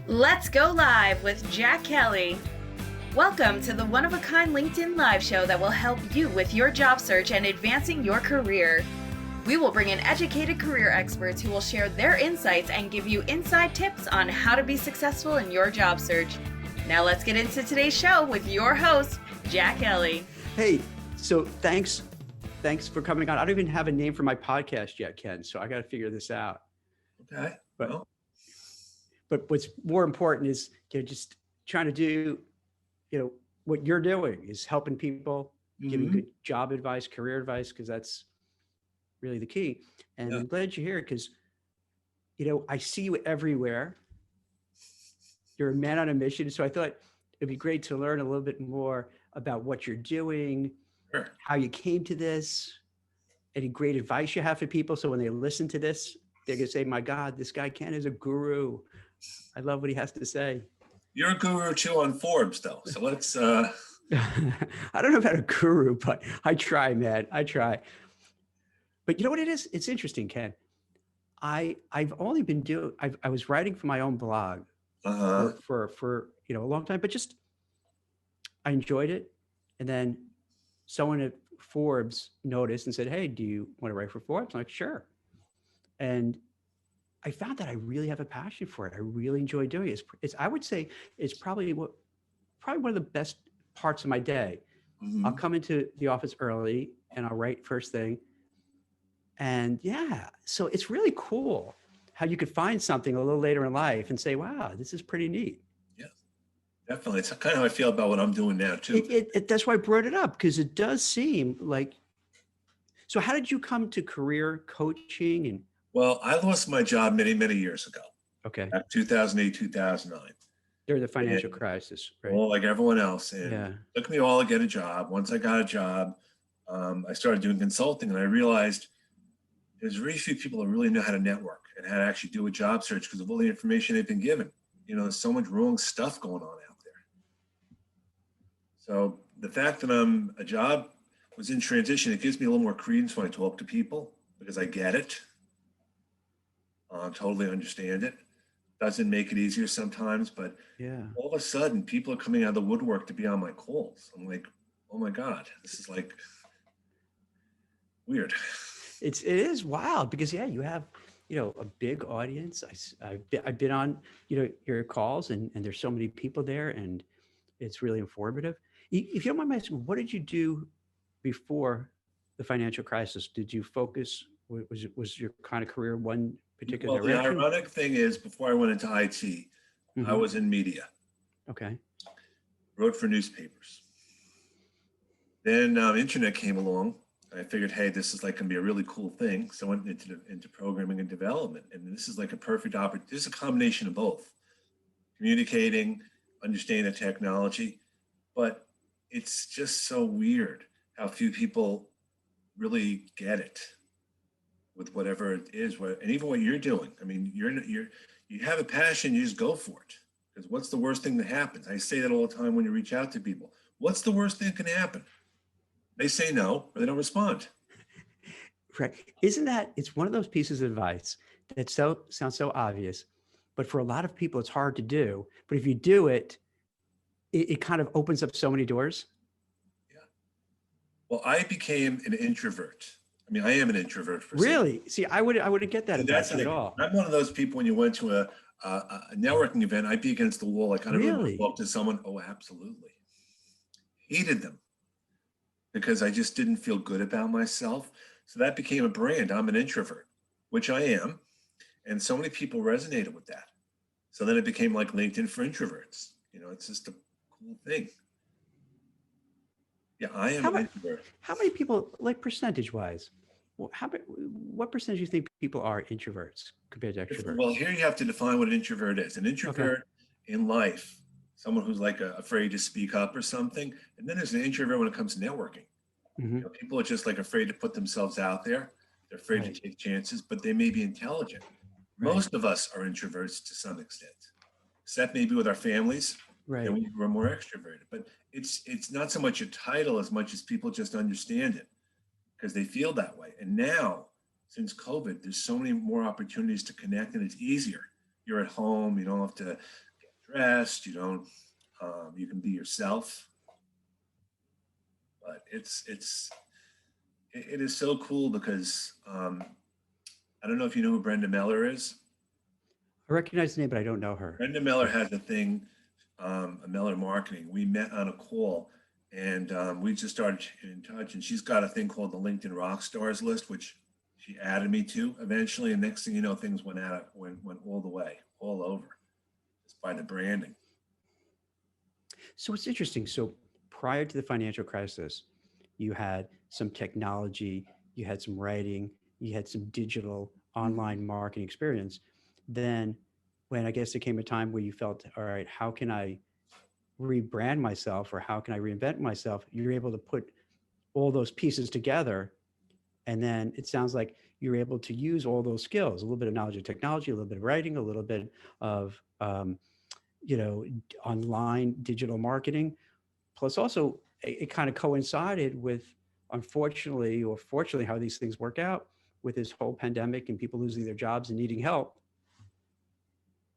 Let's go live with Jack Kelly. Welcome to the one-of-a-kind LinkedIn live show that will help you with your job search and advancing your career. We will bring in educated career experts who will share their insights and give you inside tips on how to be successful in your job search. Now let's get into today's show with your host, Jack Kelly. Hey, so thanks for coming on. I don't even have a name for my podcast yet, Ken, so I got to figure this out. Okay. But what's more important is just trying to do, what you're doing is helping people, giving good job advice, career advice, because that's really the key. And I'm glad you're here because, I see you everywhere. You're a man on a mission. So I thought it'd be great to learn a little bit more about what you're doing, how you came to this, any great advice you have for people. So when they listen to this, they're going to say, my God, this guy Ken is a guru. I love what he has to say. You're a guru too on Forbes, though. So let's. I don't know about a guru, but I try, man. I try. But you know what it is? It's interesting, Ken. I've only been doing. I was writing for my own blog for a long time, but just I enjoyed it, and then someone at Forbes noticed and said, "Hey, do you want to write for Forbes?" I'm like, "Sure," and I found that I really have a passion for it. I really enjoy doing it. I would say it's probably one of the best parts of my day. I'll come into the office early and I'll write first thing. And so it's really cool how you could find something a little later in life and say, wow, this is pretty neat. Yeah, definitely. It's kind of how I feel about what I'm doing now too. That's why I brought it up, because it does seem like, so how did you come to career coaching? And well, I lost my job many, many years ago. Okay. Back 2008, 2009. During the financial crisis, right? Well, like everyone else. And it took me a while to get a job. Once I got a job, I started doing consulting, and I realized there's very few people that really know how to network and how to actually do a job search because of all the information they've been given. There's so much wrong stuff going on out there. So the fact that a job was in transition, it gives me a little more credence when I talk to people because I get it. Totally understand it. Doesn't make it easier sometimes, but all of a sudden people are coming out of the woodwork to be on my calls. I'm like, oh my God, this is like weird. It is wild because you have, a big audience. I've been on, your calls and there's so many people there and it's really informative. If you don't mind me asking, what did you do before the financial crisis? Did you focus, was your kind of career one particular direction? The ironic thing is, before I went into IT, I was in media. Okay. Wrote for newspapers. Then internet came along. I figured, hey, this is like going to be a really cool thing. So I went into programming and development. And this is like a perfect opportunity. This is a combination of both. Communicating, understanding the technology. But it's just so weird how few people really get it with whatever it is. And even what you're doing. I mean, you have a passion, you just go for it. Because what's the worst thing that happens? I say that all the time when you reach out to people. What's the worst thing that can happen? They say no, or they don't respond. Right. It's one of those pieces of advice that sounds so obvious, but for a lot of people, it's hard to do. But if you do it, it kind of opens up so many doors. Yeah. Well, I became an introvert. I mean, I am an introvert. Really? See, I wouldn't get that about you at all. I'm one of those people, when you went to a networking event, I'd be against the wall. Like, I don't really talk to someone. Oh, absolutely. Hated them. Because I just didn't feel good about myself. So that became a brand. I'm an introvert, which I am. And so many people resonated with that. So then it became like LinkedIn for introverts. It's just a cool thing. Yeah, I am an introvert. How many people, like percentage wise, what percentage do you think people are introverts compared to extroverts? Well, here you have to define what an introvert is. An introvert in life, someone who's like afraid to speak up or something. And then there's an introvert when it comes to networking. People are just like afraid to put themselves out there. They're afraid to take chances, but they may be intelligent. Most of us are introverts to some extent, except maybe with our families. Right. And we're more extroverted. But it's not so much a title as much as people just understand it because they feel that way. And now, since COVID, there's so many more opportunities to connect and it's easier. You're at home, you don't have to stressed. You don't. You can be yourself. But it is so cool because I don't know if you know who Brenda Miller is. I recognize the name, but I don't know her. Brenda Miller has a thing, a Miller Marketing. We met on a call, and we just started in touch. And she's got a thing called the LinkedIn Rock Stars list, which she added me to eventually. And next thing you know, things went all the way, all over, just by the branding. So it's interesting. So prior to the financial crisis, you had some technology, you had some writing, you had some digital online marketing experience. Then when I guess there came a time where you felt, all right, how can I rebrand myself or how can I reinvent myself? You're able to put all those pieces together. And then it sounds like you're able to use all those skills, a little bit of knowledge of technology, a little bit of writing, a little bit of, online digital marketing. Plus also it kind of coincided with, unfortunately or fortunately, how these things work out with this whole pandemic and people losing their jobs and needing help.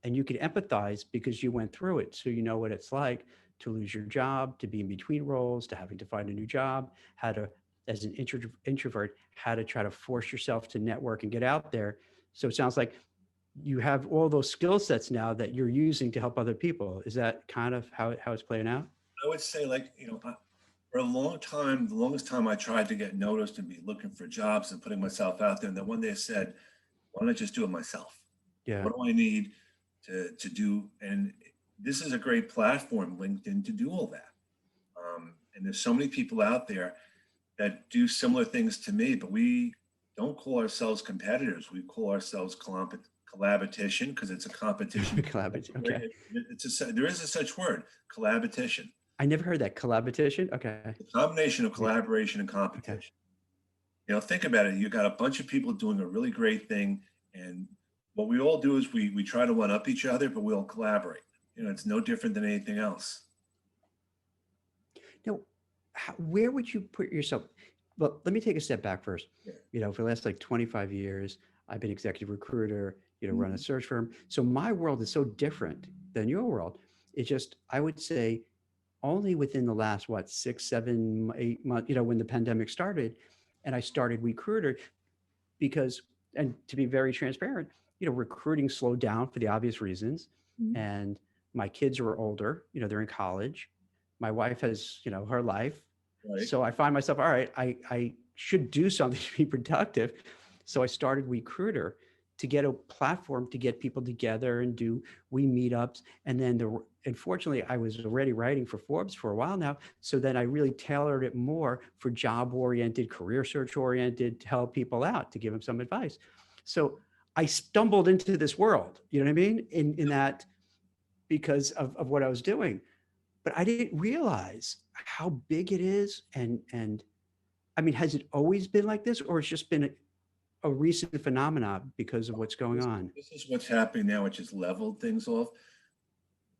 And you can empathize because you went through it. So you know what it's like to lose your job, to be in between roles, to having to find a new job, how to, as an introvert, how to try to force yourself to network and get out there. So it sounds like you have all those skill sets now that you're using to help other people. Is that kind of how it's playing out? I would say, like, for a long time, the longest time I tried to get noticed and be looking for jobs and putting myself out there. And then one day I said, why don't I just do it myself? Yeah. What do I need to do? And this is a great platform, LinkedIn, to do all that. And there's so many people out there that do similar things to me, but we don't call ourselves competitors. We call ourselves collaboration, because it's a competition. Collaboration. Okay. There is a such word, collaboration. I never heard that. Collaboration. Okay. The combination of collaboration and competition. Okay. Think about it. You got a bunch of people doing a really great thing, and what we all do is we try to one up each other, but we all collaborate. It's no different than anything else. Now, where would you put yourself? Well, let me take a step back first. Yeah. For the last 25 years, I've been executive recruiter, run a search firm. So my world is so different than your world. It's just, I would say, only within the last, 6, 7, 8 months, when the pandemic started and I started WeCruitr, because, and to be very transparent, recruiting slowed down for the obvious reasons. Mm-hmm. And my kids are older, they're in college. My wife has, her life. Right. So I find myself, all right, I should do something to be productive. So I started WeCruitr to get a platform to get people together and do meetups. And then unfortunately, I was already writing for Forbes for a while now. So then I really tailored it more for job-oriented, career search-oriented, to help people out, to give them some advice. So I stumbled into this world, you know what I mean? In that, because of what I was doing. But I didn't realize how big it is. And I mean, has it always been like this, or it's just been a recent phenomenon because of what's going on? This is what's happening now, which has leveled things off.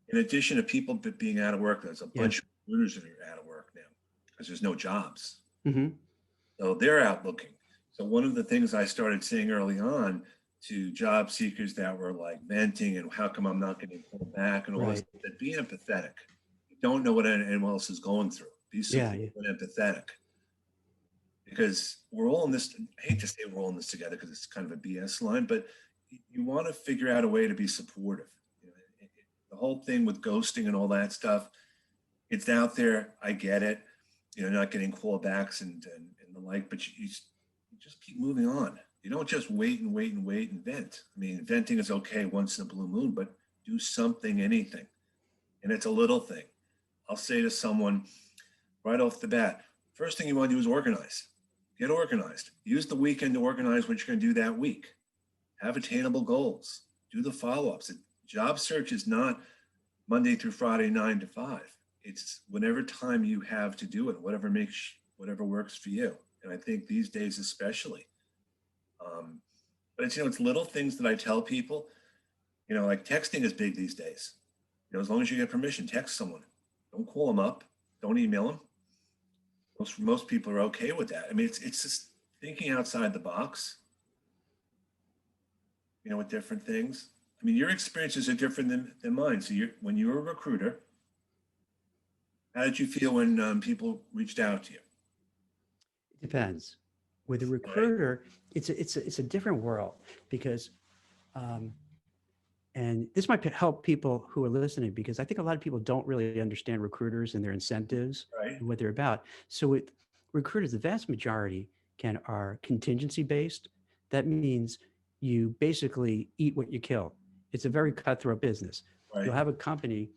In addition to people being out of work, there's a bunch of recruiters that are out of work now because there's no jobs. Mm-hmm. So they're out looking. So one of the things I started saying early on to job seekers that were like venting and how come I'm not getting pulled back and all this, that be empathetic. You don't know what anyone else is going through. Be supportive and empathetic. Because we're all in this, I hate to say we're all in this together because it's kind of a BS line, but you want to figure out a way to be supportive. The whole thing with ghosting and all that stuff, it's out there. I get it. Not getting callbacks and the like, but you just keep moving on. You don't just wait and vent. I mean, venting is okay once in a blue moon, but do something, anything. And it's a little thing. I'll say to someone right off the bat, first thing you want to do is organize. Get organized. Use the weekend to organize what you're going to do that week. Have attainable goals. Do the follow-ups. A job search is not Monday through Friday, 9 to 5. It's whenever time you have to do it, whatever works for you. And I think these days especially. But it's little things that I tell people. Like texting is big these days. As long as you get permission, text someone. Don't call them up. Don't email them. Most people are okay with that. I mean, it's just thinking outside the box, with different things. I mean, your experiences are different than mine. So when you were a recruiter, how did you feel when people reached out to you? It depends. With a Right. recruiter, it's a different world because, um, and this might help people who are listening because I think a lot of people don't really understand recruiters and their incentives Right. and what they're about. So with recruiters, the vast majority are contingency based. That means you basically eat what you kill. It's a very cutthroat business. You'll Right. have a company,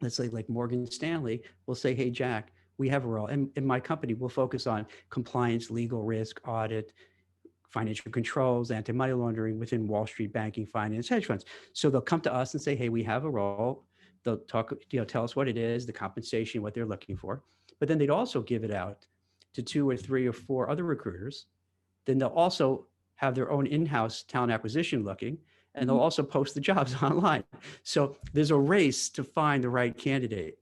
let's say like Morgan Stanley, will say, hey, Jack, we have a role. And in my company, we'll focus on compliance, legal risk, audit, financial controls, anti-money laundering within Wall Street banking, finance, hedge funds. So they'll come to us and say, hey, we have a role. They'll talk, tell us what it is, the compensation, what they're looking for. But then they'd also give it out to 2 or 3 or 4 other recruiters. Then they'll also have their own in-house talent acquisition looking, and they'll Mhm. also post the jobs online. So there's a race to find the right candidate.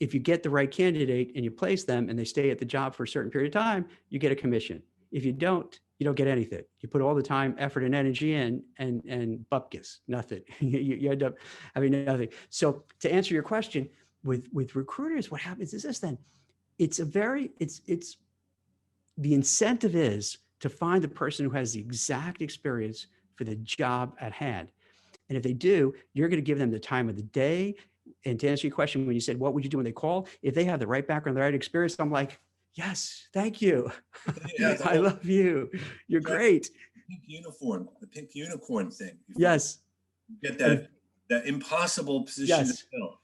If you get the right candidate and you place them and they stay at the job for a certain period of time, you get a commission. If you don't get anything. You put all the time, effort, and energy in, and bupkis, nothing. You end up having nothing. So to answer your question, with recruiters, what happens is this then. It's the incentive is to find the person who has the exact experience for the job at hand. And if they do, you're going to give them the time of the day. And to answer your question, when you said, what would you do when they call? If they have the right background, the right experience, I'm like, yes, thank you. But then you have the I whole love you. You're great. pink uniform, the pink unicorn thing. Yes. You get And that impossible position to yes. fill.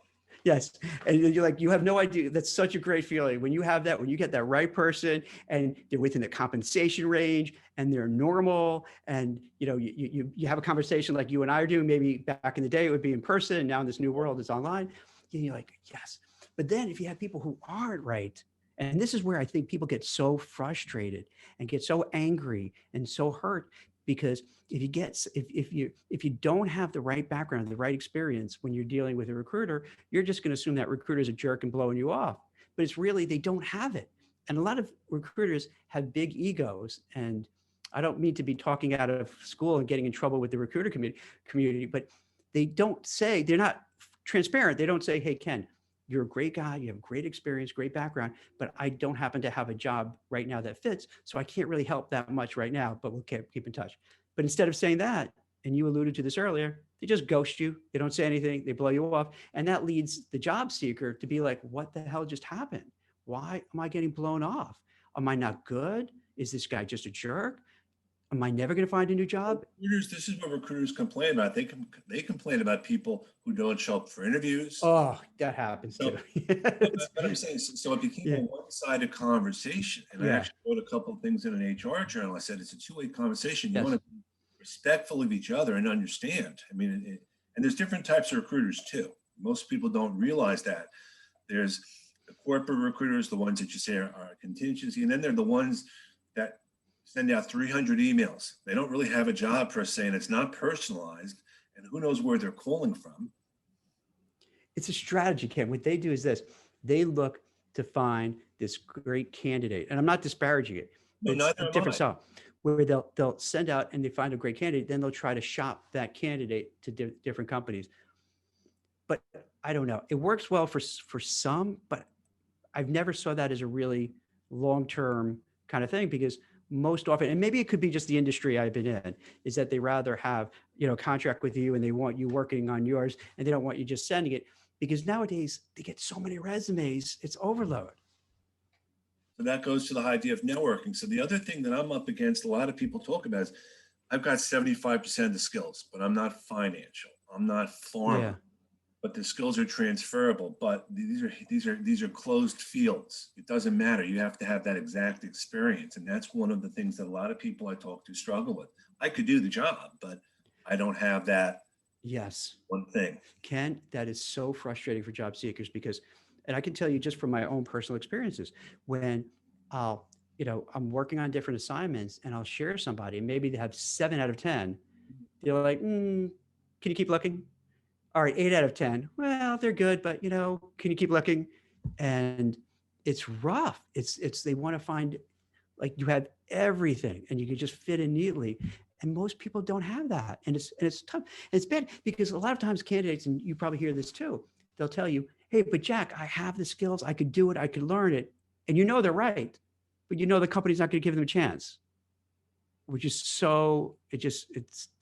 Yes. And you're like, you have no idea. That's such a great feeling when you have that, when you get that right person and they're within the compensation range and they're normal. And, you have a conversation like you and I are doing, maybe back in the day, it would be in person. And now in this new world, it's online. And you're like, yes. But then if you have people who aren't right, and this is where I think people get so frustrated and get so angry and so hurt because if you don't have the right background, the right experience when you're dealing with a recruiter, you're just going to assume that recruiter is a jerk and blowing you off. But it's really, they don't have it. And a lot of recruiters have big egos. And I don't mean to be talking out of school and getting in trouble with the recruiter community, but they're not transparent. They don't say, hey, Ken, you're a great guy. You have great experience, great background, but I don't happen to have a job right now that fits. So I can't really help that much right now, but we'll keep in touch. But instead of saying that, and you alluded to this earlier, they just ghost you. They don't say anything. They blow you off. And that leads the job seeker to be like, what the hell just happened? Why am I getting blown off? Am I not good? Is this guy just a jerk? Am I never going to find a new job? Recruiters, this is what recruiters complain about. They complain about people who don't show up for interviews. Oh, that happens So, too. but I'm saying, so it became Yeah. a one-sided conversation. And I Yeah. actually wrote a couple of things in an HR journal. I said, it's a two-way conversation. You Yes. want to be respectful of each other and understand. I mean, and there's different types of recruiters too. Most people don't realize that. There's the corporate recruiters, the ones that you say are contingency, and then they're the ones that send out 300 emails. They don't really have a job per se, and it's not personalized, and who knows where they're calling from. It's a strategy, Ken. What they do is this: they look to find this great candidate, and I'm not disparaging it, No, but it's neither a am different I. style. Where they'll send out and they find a great candidate, then they'll try to shop that candidate to different companies. But I don't know. It works well for some, but I've never saw that as a really long-term kind of thing because most often, and maybe it could be just the industry I've been in, is that they rather have, a contract with you and they want you working on yours and they don't want you just sending it because nowadays they get so many resumes, it's overload. So that goes to the idea of networking. So the other thing that I'm up against, a lot of people talk about is I've got 75% of the skills, but I'm not financial. I'm not pharma. Yeah. But the skills are transferable. But these are closed fields. It doesn't matter. You have to have that exact experience, and that's one of the things that a lot of people I talk to struggle with. I could do the job, but I don't have that Yes. one thing. Ken, that is so frustrating for job seekers because, and I can tell you just from my own personal experiences, when I'm working on different assignments and I'll share somebody and maybe they have 7 out of 10, they're like, can you keep looking? All right, 8 out of 10. Well, they're good, but can you keep looking? And it's rough. They want to find like you have everything and you can just fit in neatly. And most people don't have that. And it's tough. And it's bad because a lot of times candidates, and you probably hear this too, they'll tell you, hey, but Jack, I have the skills. I could do it. I could learn it. And they're right. But the company's not going to give them a chance, which is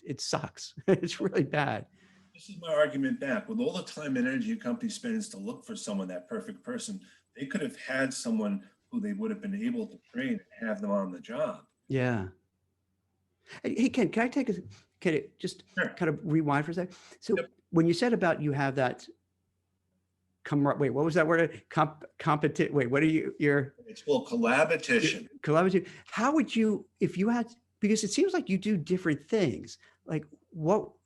it sucks. It's really bad. This is my argument back. With all the time and energy a company spends to look for someone, that perfect person, they could have had someone who they would have been able to train and have them on the job. Yeah. Hey, Ken, can I just Sure. kind of rewind for a second? So Yep. when you said about you have that wait, what was that word? Wait, what are your It's called collaboration. collaborative? How would you, if you had, because it seems like you do different things. Like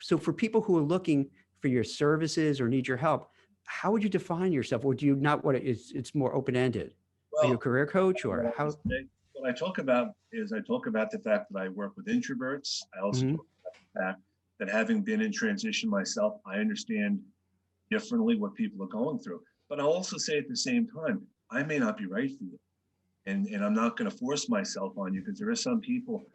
so for people who are looking for your services or need your help, how would you define yourself? Or do you not want it's more open-ended? Are you a career coach or how? What I talk about is I talk about the fact that I work with introverts. I also talk about the fact that having been in transition myself, I understand differently what people are going through. But I'll also say at the same time, I may not be right for you. And I'm not going to force myself on you because there are some people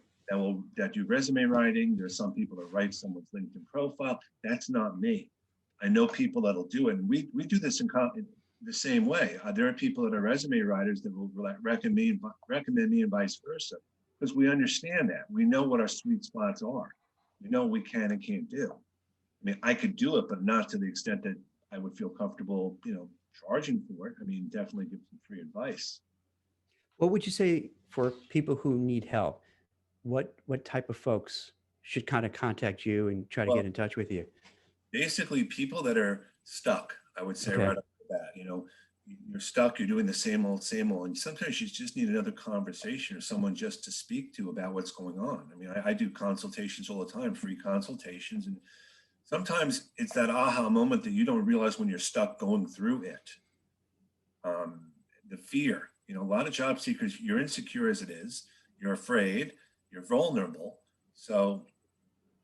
that do resume writing. There's some people that write someone's LinkedIn profile. That's not me. I know people that'll do it. And we do this in the same way. There are people that are resume writers that will recommend me and vice versa, because we understand that. We know what our sweet spots are. We know what we can and can't do. I mean, I could do it, but not to the extent that I would feel comfortable, charging for it. I mean, definitely give some free advice. What would you say for people who need help? What type of folks should kind of contact you and try to get in touch with you? Basically, people that are stuck, I would say, Okay. right off the bat, you're stuck, you're doing the same old, and sometimes you just need another conversation or someone just to speak to about what's going on. I mean, I do consultations all the time, free consultations, and sometimes it's that aha moment that you don't realize when you're stuck going through it. The fear, a lot of job seekers, you're insecure as it is, you're afraid, you're vulnerable. So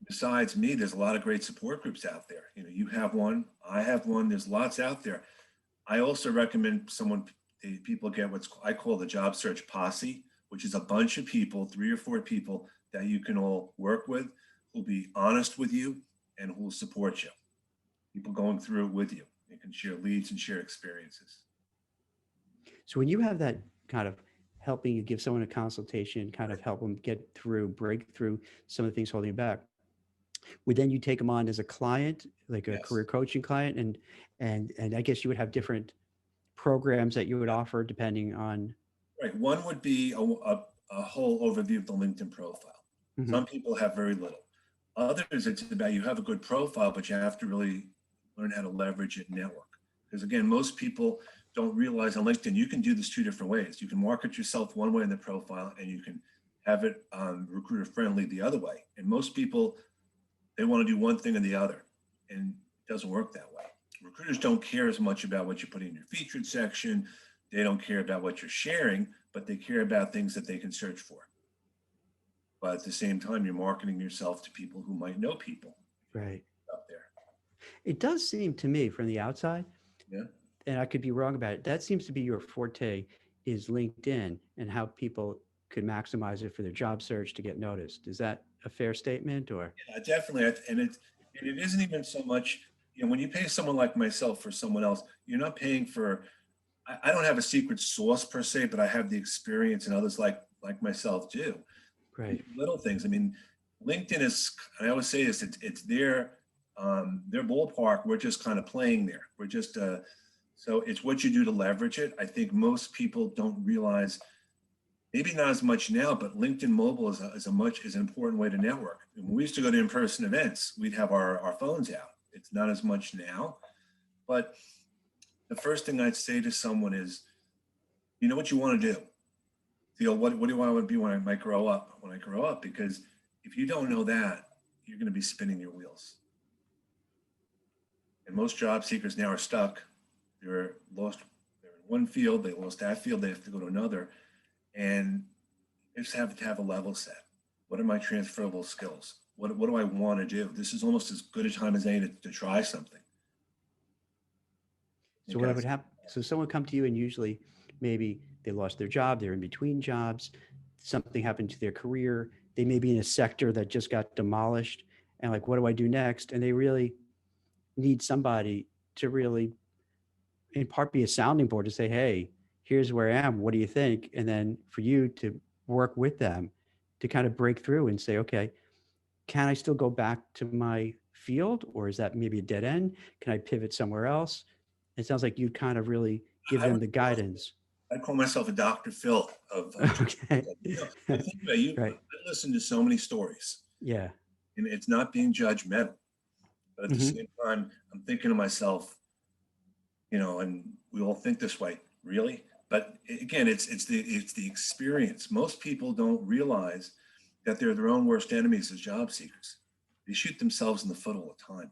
besides me, there's a lot of great support groups out there. You have one, I have one, there's lots out there. I also recommend people get what I call the job search posse, which is a bunch of people, 3 or 4 people that you can all work with, who'll be honest with you and who will support you. People going through it with you. They can share leads and share experiences. So when you have that kind of helping you give someone a consultation, kind of help them break through some of the things holding you back, would then you take them on as a client, like a career coaching client, and I guess you would have different programs that you would offer depending on. Right. One would be a whole overview of the LinkedIn profile. Mm-hmm. Some people have very little. Others, it's about you have a good profile, but you have to really learn how to leverage it and network. Because again, most people don't realize on LinkedIn, you can do this 2 different ways. You can market yourself one way in the profile, and you can have it recruiter friendly the other way. And most people, they want to do one thing or the other, and it doesn't work that way. Recruiters don't care as much about what you put in your featured section. They don't care about what you're sharing, but they care about things that they can search for. But at the same time, you're marketing yourself to people who might know people right out there. It does seem to me from the outside, and I could be wrong about it, that seems to be your forte, is LinkedIn and how people could maximize it for their job search to get noticed. Is that a fair statement? Or definitely. And it isn't even so much, when you pay someone like myself for someone else, you're not paying for, I don't have a secret sauce per se, but I have the experience, and others like myself do. Right. Little things. I mean, LinkedIn is, I always say this, it's their ballpark. We're just kind of playing there. We're just, so it's what you do to leverage it. I think most people don't realize, maybe not as much now, but LinkedIn Mobile is an important way to network. When we used to go to in-person events, we'd have our phones out. It's not as much now, but the first thing I'd say to someone is, you know what you want to do? What do I want to be when I might grow up? Because if you don't know that, you're going to be spinning your wheels. And most job seekers now are stuck. They're in one field, they lost that field, they have to go to another. And they just have to have a level set. What are my transferable skills? What do I want to do? This is almost as good a time as any to try something. So what would happen? So someone come to you, and usually maybe they lost their job, they're in between jobs, something happened to their career, they may be in a sector that just got demolished, and like, what do I do next? And they really need somebody to really, in part, be a sounding board to say, hey, here's where I am. What do you think? And then for you to work with them to kind of break through and say, okay, can I still go back to my field, or is that maybe a dead end? Can I pivot somewhere else? It sounds like you kind of really give them the guidance. I call myself a Dr. Phil of Okay. I think about you. Right. I listen to so many stories, Yeah. and it's not being judgmental, but at the same time, I'm thinking to myself, and we all think this way, really. But again, it's the experience. Most people don't realize that they're their own worst enemies as job seekers. They shoot themselves in the foot all the time.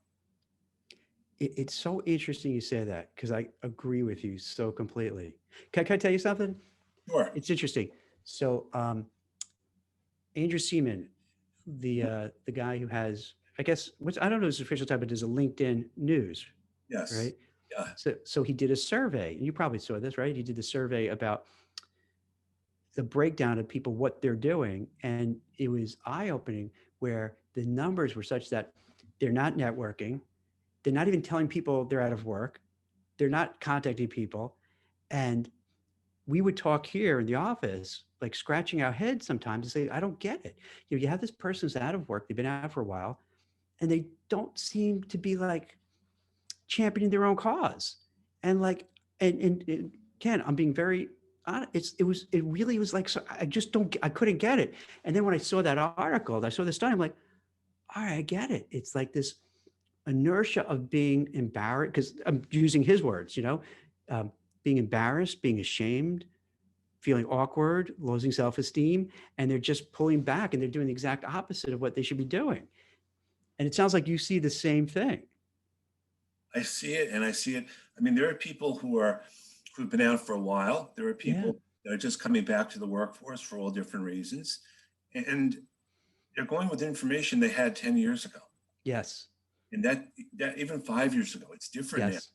It's so interesting you say that, because I agree with you so completely. Can I tell you something? Sure. It's interesting. So Andrew Seaman, the guy who has, I guess, I don't know his official title, but there's a LinkedIn News. Yes. Right. Yeah. So he did a survey, and you probably saw this, right? He did the survey about the breakdown of people, what they're doing. And it was eye-opening, where the numbers were such that they're not networking. They're not even telling people they're out of work. They're not contacting people. And we would talk here in the office, like scratching our heads sometimes and say, I don't get it. You have this person who's out of work. They've been out for a while, and they don't seem to be like championing their own cause. And like, and Ken, I'm being very honest. It really was like, so I couldn't get it. And then when I saw that article, I saw this study, I'm like, all right, I get it. It's like this inertia of being embarrassed, because I'm using his words, being embarrassed, being ashamed, feeling awkward, losing self-esteem, and they're just pulling back, and they're doing the exact opposite of what they should be doing. And it sounds like you see the same thing. I see it, and I see it. I mean, there are people who've been out for a while. There are people that are just coming back to the workforce for all different reasons, and they're going with information they had 10 years ago. Yes. And that even 5 years ago, it's different yes.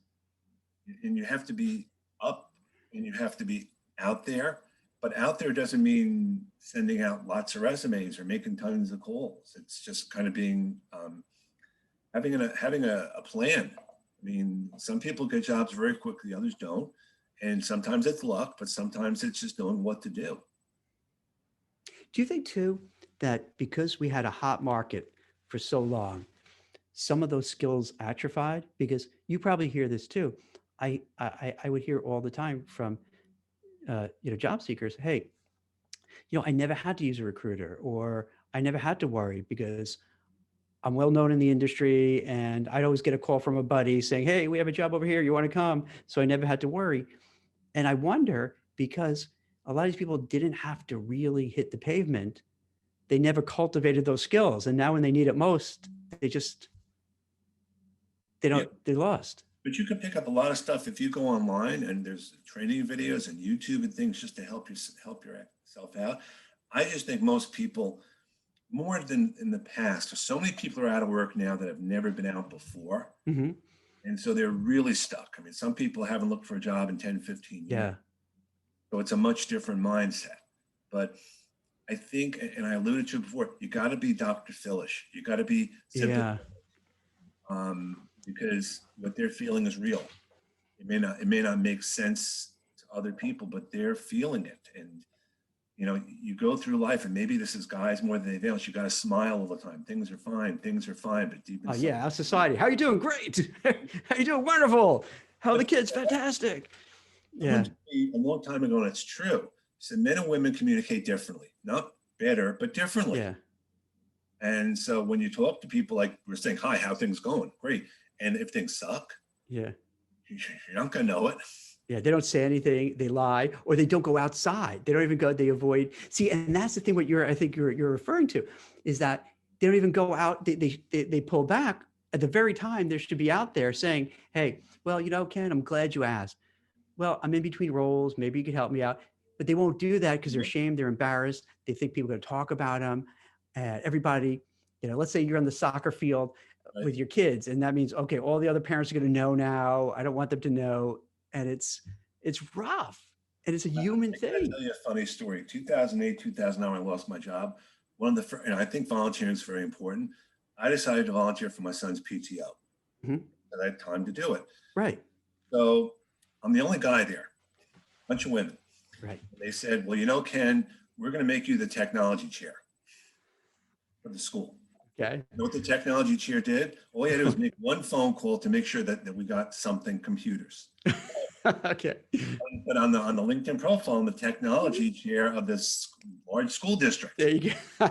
now. And you have to be up, and you have to be out there. But out there doesn't mean sending out lots of resumes or making tons of calls. It's just kind of being having a plan. I mean, some people get jobs very quickly, others don't. And sometimes it's luck, but sometimes it's just knowing what to do. Do you think too that because we had a hot market for so long, some of those skills atrophied? Because you probably hear this too. I would hear all the time from job seekers, hey, I never had to use a recruiter, or I never had to worry because I'm well known in the industry, and I'd always get a call from a buddy saying, hey, we have a job over here, you want to come? So I never had to worry. And I wonder, because a lot of these people didn't have to really hit the pavement, they never cultivated those skills. And now when they need it most, they're lost. But you can pick up a lot of stuff if you go online, and there's training videos and YouTube and things just to help yourself out. I just think most people, more than in the past, so many people are out of work now that have never been out before. Mm-hmm. And so they're really stuck. I mean, some people haven't looked for a job in 10, 15 years. Yeah. So it's a much different mindset. But I think, and I alluded to it before, you got to be Dr. Philish. You got to be simple. Yeah. Because what they're feeling is real. It may not make sense to other people, but they're feeling it. And you go through life, and maybe this is guys more than anything else. You got to smile all the time. Things are fine, but deep inside. Yeah, our society. How are you doing? Great. How you doing? Wonderful. How are the kids? Fantastic. Yeah. A long time ago, and it's true. So men and women communicate differently, not better, but differently. Yeah. And so when you talk to people, like we're saying, hi, how things going? Great. And if things suck, yeah, you're not going to know it. Yeah, they don't say anything, they lie, or they don't go outside. They don't even go, they avoid. See, and that's the thing, what I think you're referring to, is that they don't even go out, they pull back at the very time they should be out there saying, hey, well, Ken, I'm glad you asked. Well, I'm in between roles, maybe you could help me out. But they won't do that because they're ashamed, they're embarrassed. They think people are going to talk about them. Everybody, let's say you're on the soccer field with your kids, and that means, okay, all the other parents are going to know now. I don't want them to know. And it's rough, and it's a human thing. I'll tell you a funny story. 2008, 2009, I lost my job. one of the first, and I think volunteering is very important. I decided to volunteer for my son's PTO. Mhm. And I had time to do it. Right. So I'm the only guy there, bunch of women. Right. They said, well, you know, Ken, we're going to make you the technology chair for the school. Okay. You know what the technology chair did? All you had to do was make one phone call to make sure that we got something computers. Okay. But on the LinkedIn profile, I'm the technology chair of this large school district. There you go.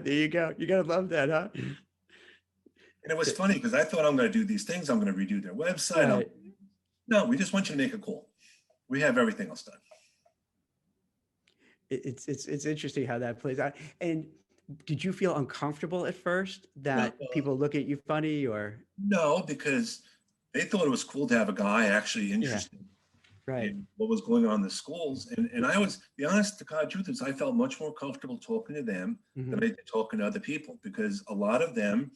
There you go. You gotta love that, huh? And it was funny because I thought I'm going to do these things. I'm going to redo their website. Right. No, we just want you to make a call. We have everything else done. It's interesting how that plays out. And did you feel uncomfortable at first that people look at you funny or? No, because they thought it was cool to have a guy actually interested in what was going on in the schools. And I was, the honest to God truth is I felt much more comfortable talking to them than I did talking to other people, because a lot of them,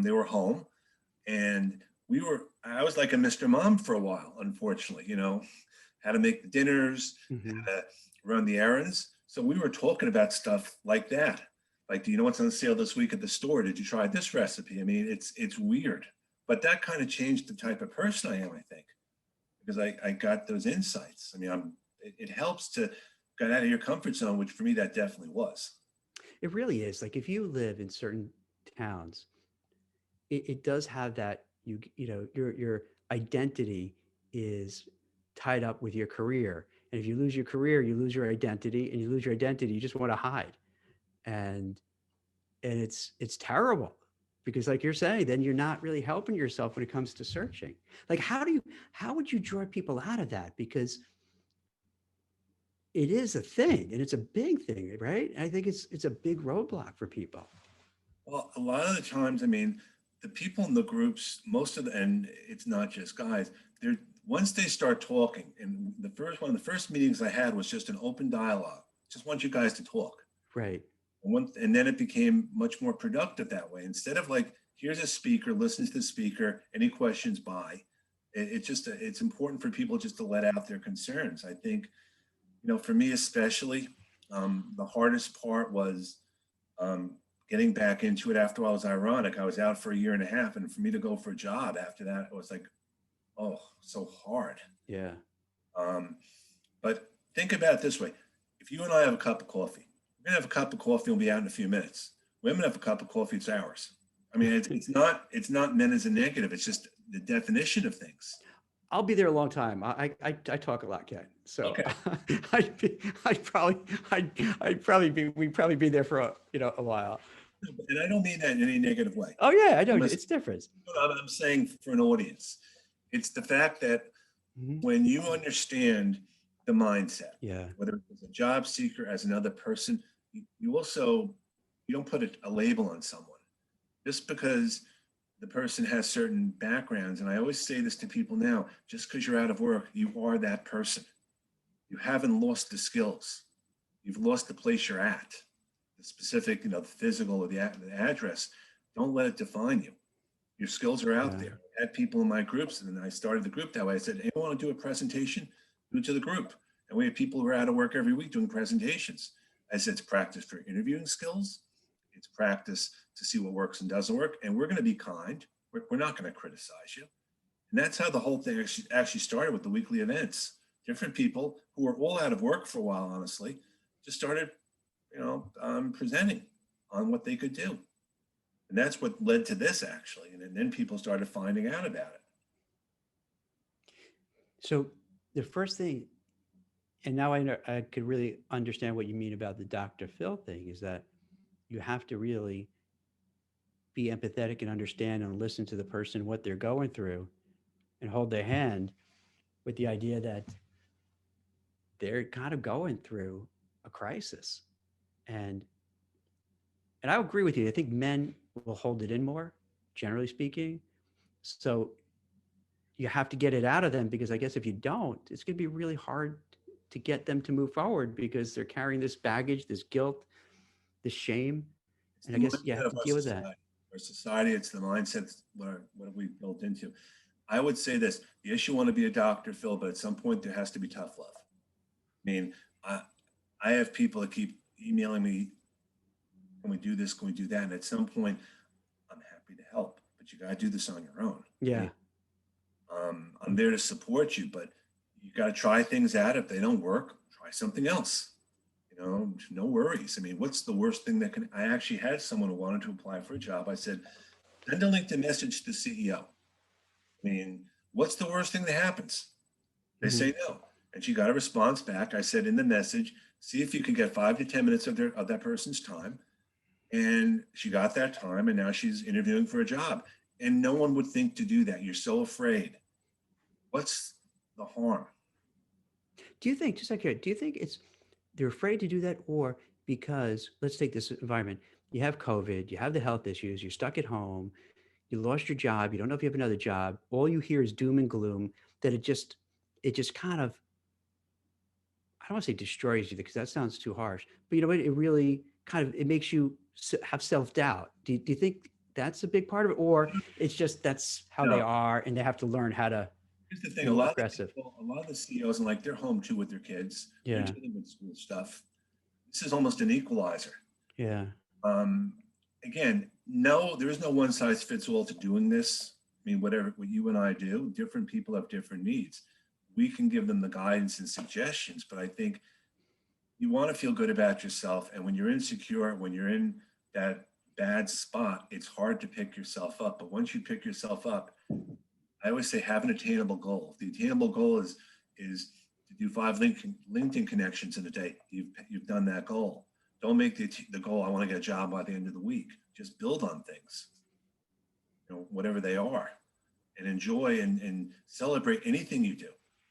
they were home and I was like a Mr. Mom for a while, unfortunately, you know, how to make the dinners, how to run the errands. So we were talking about stuff like that. Like, do you know what's on sale this week at the store? Did you try this recipe? I mean, it's weird, but that kind of changed the type of person I am, I think, because I got those insights. I mean, it helps to get out of your comfort zone, which for me, that definitely was. It really is. Like if you live in certain towns, it does have that, you know, your identity is tied up with your career. And if you lose your career, you lose your identity, and you lose your identity, you just want to hide. And it's terrible, because like you're saying, then you're not really helping yourself when it comes to searching. Like how would you draw people out of that? Because it is a thing, and it's a big thing, right? And I think it's a big roadblock for people. Well, a lot of the times, I mean, the people in the groups, and it's not just guys, once they start talking, and one of the first meetings I had was just an open dialogue. Just want you guys to talk. Right. And then it became much more productive that way. Instead of like, here's a speaker, listen to the speaker, any questions, bye. It's important for people just to let out their concerns. I think, you know, for me especially, the hardest part was getting back into it after I was ironic. I was out for 1.5 years, and for me to go for a job after that, it was like, oh, so hard. Yeah. But think about it this way. If you and I have a cup of coffee, we're gonna have a cup of coffee, we'll be out in a few minutes. Women have a cup of coffee, it's hours. I mean, it's not meant as a negative, it's just the definition of things. I'll be there a long time. I talk a lot, Ken. So Okay. we'd probably be there for a while. And I don't mean that in any negative way. Oh yeah, I know. It's different. I'm saying for an audience, it's the fact that when you understand the mindset, whether it's a job seeker, as another person, you don't put a label on someone just because the person has certain backgrounds. And I always say this to people now, just because you're out of work, you are that person. You haven't lost the skills. You've lost the place you're at, the specific, the physical or the address. Don't let it define you. Your skills are out there. I had people in my groups, and I started the group that way. I said, anyone want to do a presentation? Do it to the group. And we have people who are out of work every week doing presentations. I said, it's practice for interviewing skills. It's practice to see what works and doesn't work. And we're going to be kind. We're not going to criticize you. And that's how the whole thing actually started with the weekly events. Different people who were all out of work for a while, honestly, just started, presenting on what they could do. And that's what led to this, actually. And then people started finding out about it. So the first thing, and now I could really understand what you mean about the Dr. Phil thing, is that you have to really be empathetic and understand and listen to the person, what they're going through, and hold their hand with the idea that they're kind of going through a crisis. And I agree with you. I think men will hold it in more, generally speaking. So you have to get it out of them, because I guess if you don't, it's going to be really hard to get them to move forward, because they're carrying this baggage, this guilt, this shame. And I guess you have to deal with that. Our society, it's the mindset, what we built into. I would say this, yes, you want to be a doctor, Phil, but at some point there has to be tough love. I mean, I have people that keep emailing me Can we do this? Can we do that? And at some point, I'm happy to help, but you got to do this on your own. Yeah. I'm there to support you, but you got to try things out. If they don't work, try something else. No worries. I mean, what's the worst thing that can? I actually had someone who wanted to apply for a job. I said, send a LinkedIn message to the CEO. I mean, what's the worst thing that happens? They say no. And she got a response back. I said in the message, see if you can get 5 to 10 minutes of that person's time. And she got that time, and now she's interviewing for a job. And no one would think to do that. You're so afraid. What's the harm? Do you think, just like here, do you think they're afraid to do that, or because, let's take this environment, you have COVID, you have the health issues, you're stuck at home, you lost your job, you don't know if you have another job, all you hear is doom and gloom, that it just kind of, I don't want to say destroys you because that sounds too harsh, but you know what, it really kind of, it makes you have self-doubt. Do you think that's a big part of it, or it's just that's how they are and they have to learn how to Here's the thing, be more aggressive? a lot of the CEOs, and like they're home too with their kids. Yeah. They're dealing with school stuff. This is almost an equalizer. Yeah. Again, no, there is no one size fits all to doing this. I mean, what you and I do, different people have different needs. We can give them the guidance and suggestions, but I think you want to feel good about yourself. And when you're insecure, when you're in that bad spot, it's hard to pick yourself up. But once you pick yourself up, I always say have an attainable goal. The attainable goal is to do 5 LinkedIn connections in a day. You've done that goal. Don't make the goal, I want to get a job by the end of the week. Just build on things, whatever they are, and enjoy and celebrate anything you do.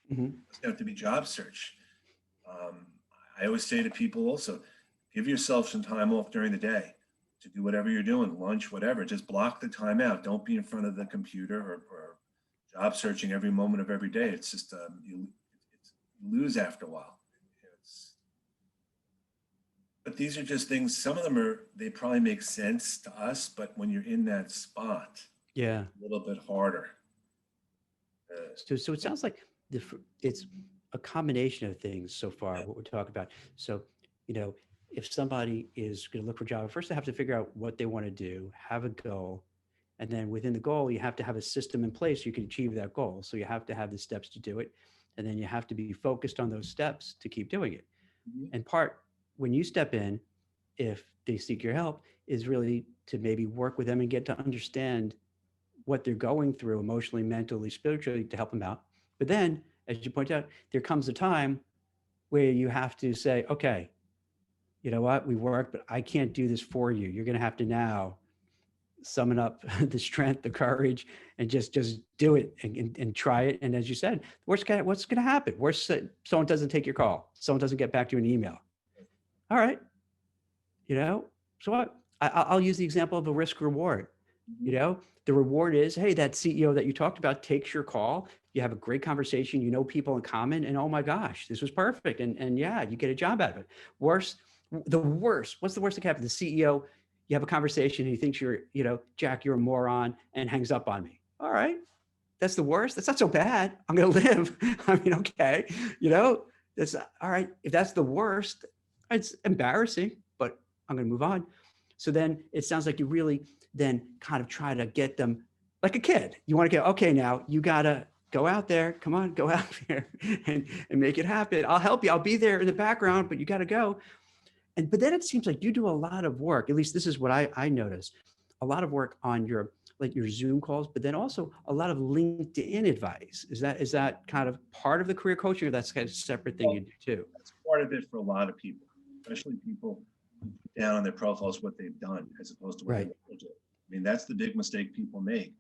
It doesn't have to be job search. I always say to people also, give yourself some time off during the day to do whatever you're doing, lunch, whatever. Just block the time out. Don't be in front of the computer or job searching every moment of every day. It's just you lose after a while. But these are just things, some of them they probably make sense to us, but when you're in that spot, Yeah. it's a little bit harder. So it sounds like it's a combination of things so far, what we're talking about. So, if somebody is going to look for a job, first they have to figure out what they want to do, have a goal. And then within the goal, you have to have a system in place so you can achieve that goal. So you have to have the steps to do it. And then you have to be focused on those steps to keep doing it. And when you step in, if they seek your help, is really to maybe work with them and get to understand what they're going through emotionally, mentally, spiritually, to help them out. But then, as you point out, there comes a time where you have to say, okay, you know what, we worked, but I can't do this for you. You're going to have to now summon up the strength, the courage, and just do it and try it. And as you said, what's going to happen? Worst, someone doesn't take your call. Someone doesn't get back to you an email. All right. So what? I'll use the example of a risk reward. The reward is, hey, that CEO that you talked about takes your call. You have a great conversation, people in common, and oh my gosh, this was perfect. And yeah, you get a job out of it. What's the worst that can happen? The CEO, you have a conversation and he thinks you're, Jack, you're a moron, and hangs up on me. All right. That's the worst. That's not so bad. I'm going to live. I mean, okay. That's all right. If that's the worst, it's embarrassing, but I'm going to move on. So then it sounds like you really then kind of try to get them like a kid. You want to get, okay, now you got to go out there. Come on, go out there and make it happen. I'll help you. I'll be there in the background, but you got to go. But then it seems like you do a lot of work. At least this is what I notice. A lot of work on your Zoom calls, but then also a lot of LinkedIn advice. Is that kind of part of the career coaching, or that's kind of a separate thing you do too? That's part of it for a lot of people, especially people who put down on their profiles what they've done as opposed to what they will do. I mean, that's the big mistake people make.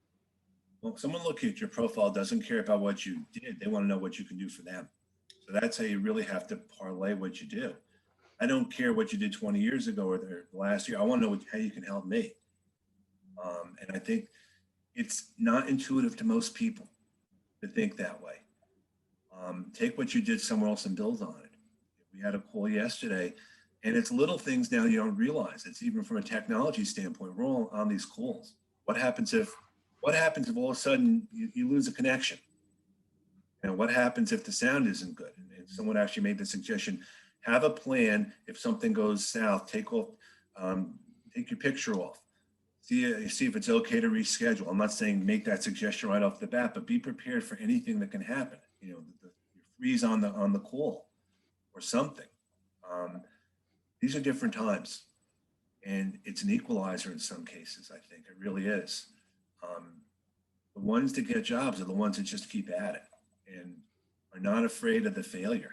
Well, if someone looking at your profile doesn't care about what you did, they want to know what you can do for them. So that's how you really have to parlay what you do. I don't care what you did 20 years ago or the last year. I want to know how you can help me. And I think it's not intuitive to most people to think that way. Take what you did somewhere else and build on it. We had a call yesterday, and it's little things now you don't realize. It's even from a technology standpoint. We're all on these calls. What happens if all of a sudden you lose a connection? And what happens if the sound isn't good? And someone actually made the suggestion, have a plan. If something goes south, take take your picture off. See if it's okay to reschedule. I'm not saying make that suggestion right off the bat, but be prepared for anything that can happen. You know, you freeze on the call or something. These are different times, and it's an equalizer in some cases. I think it really is. The ones that get jobs are the ones that just keep at it and are not afraid of the failure.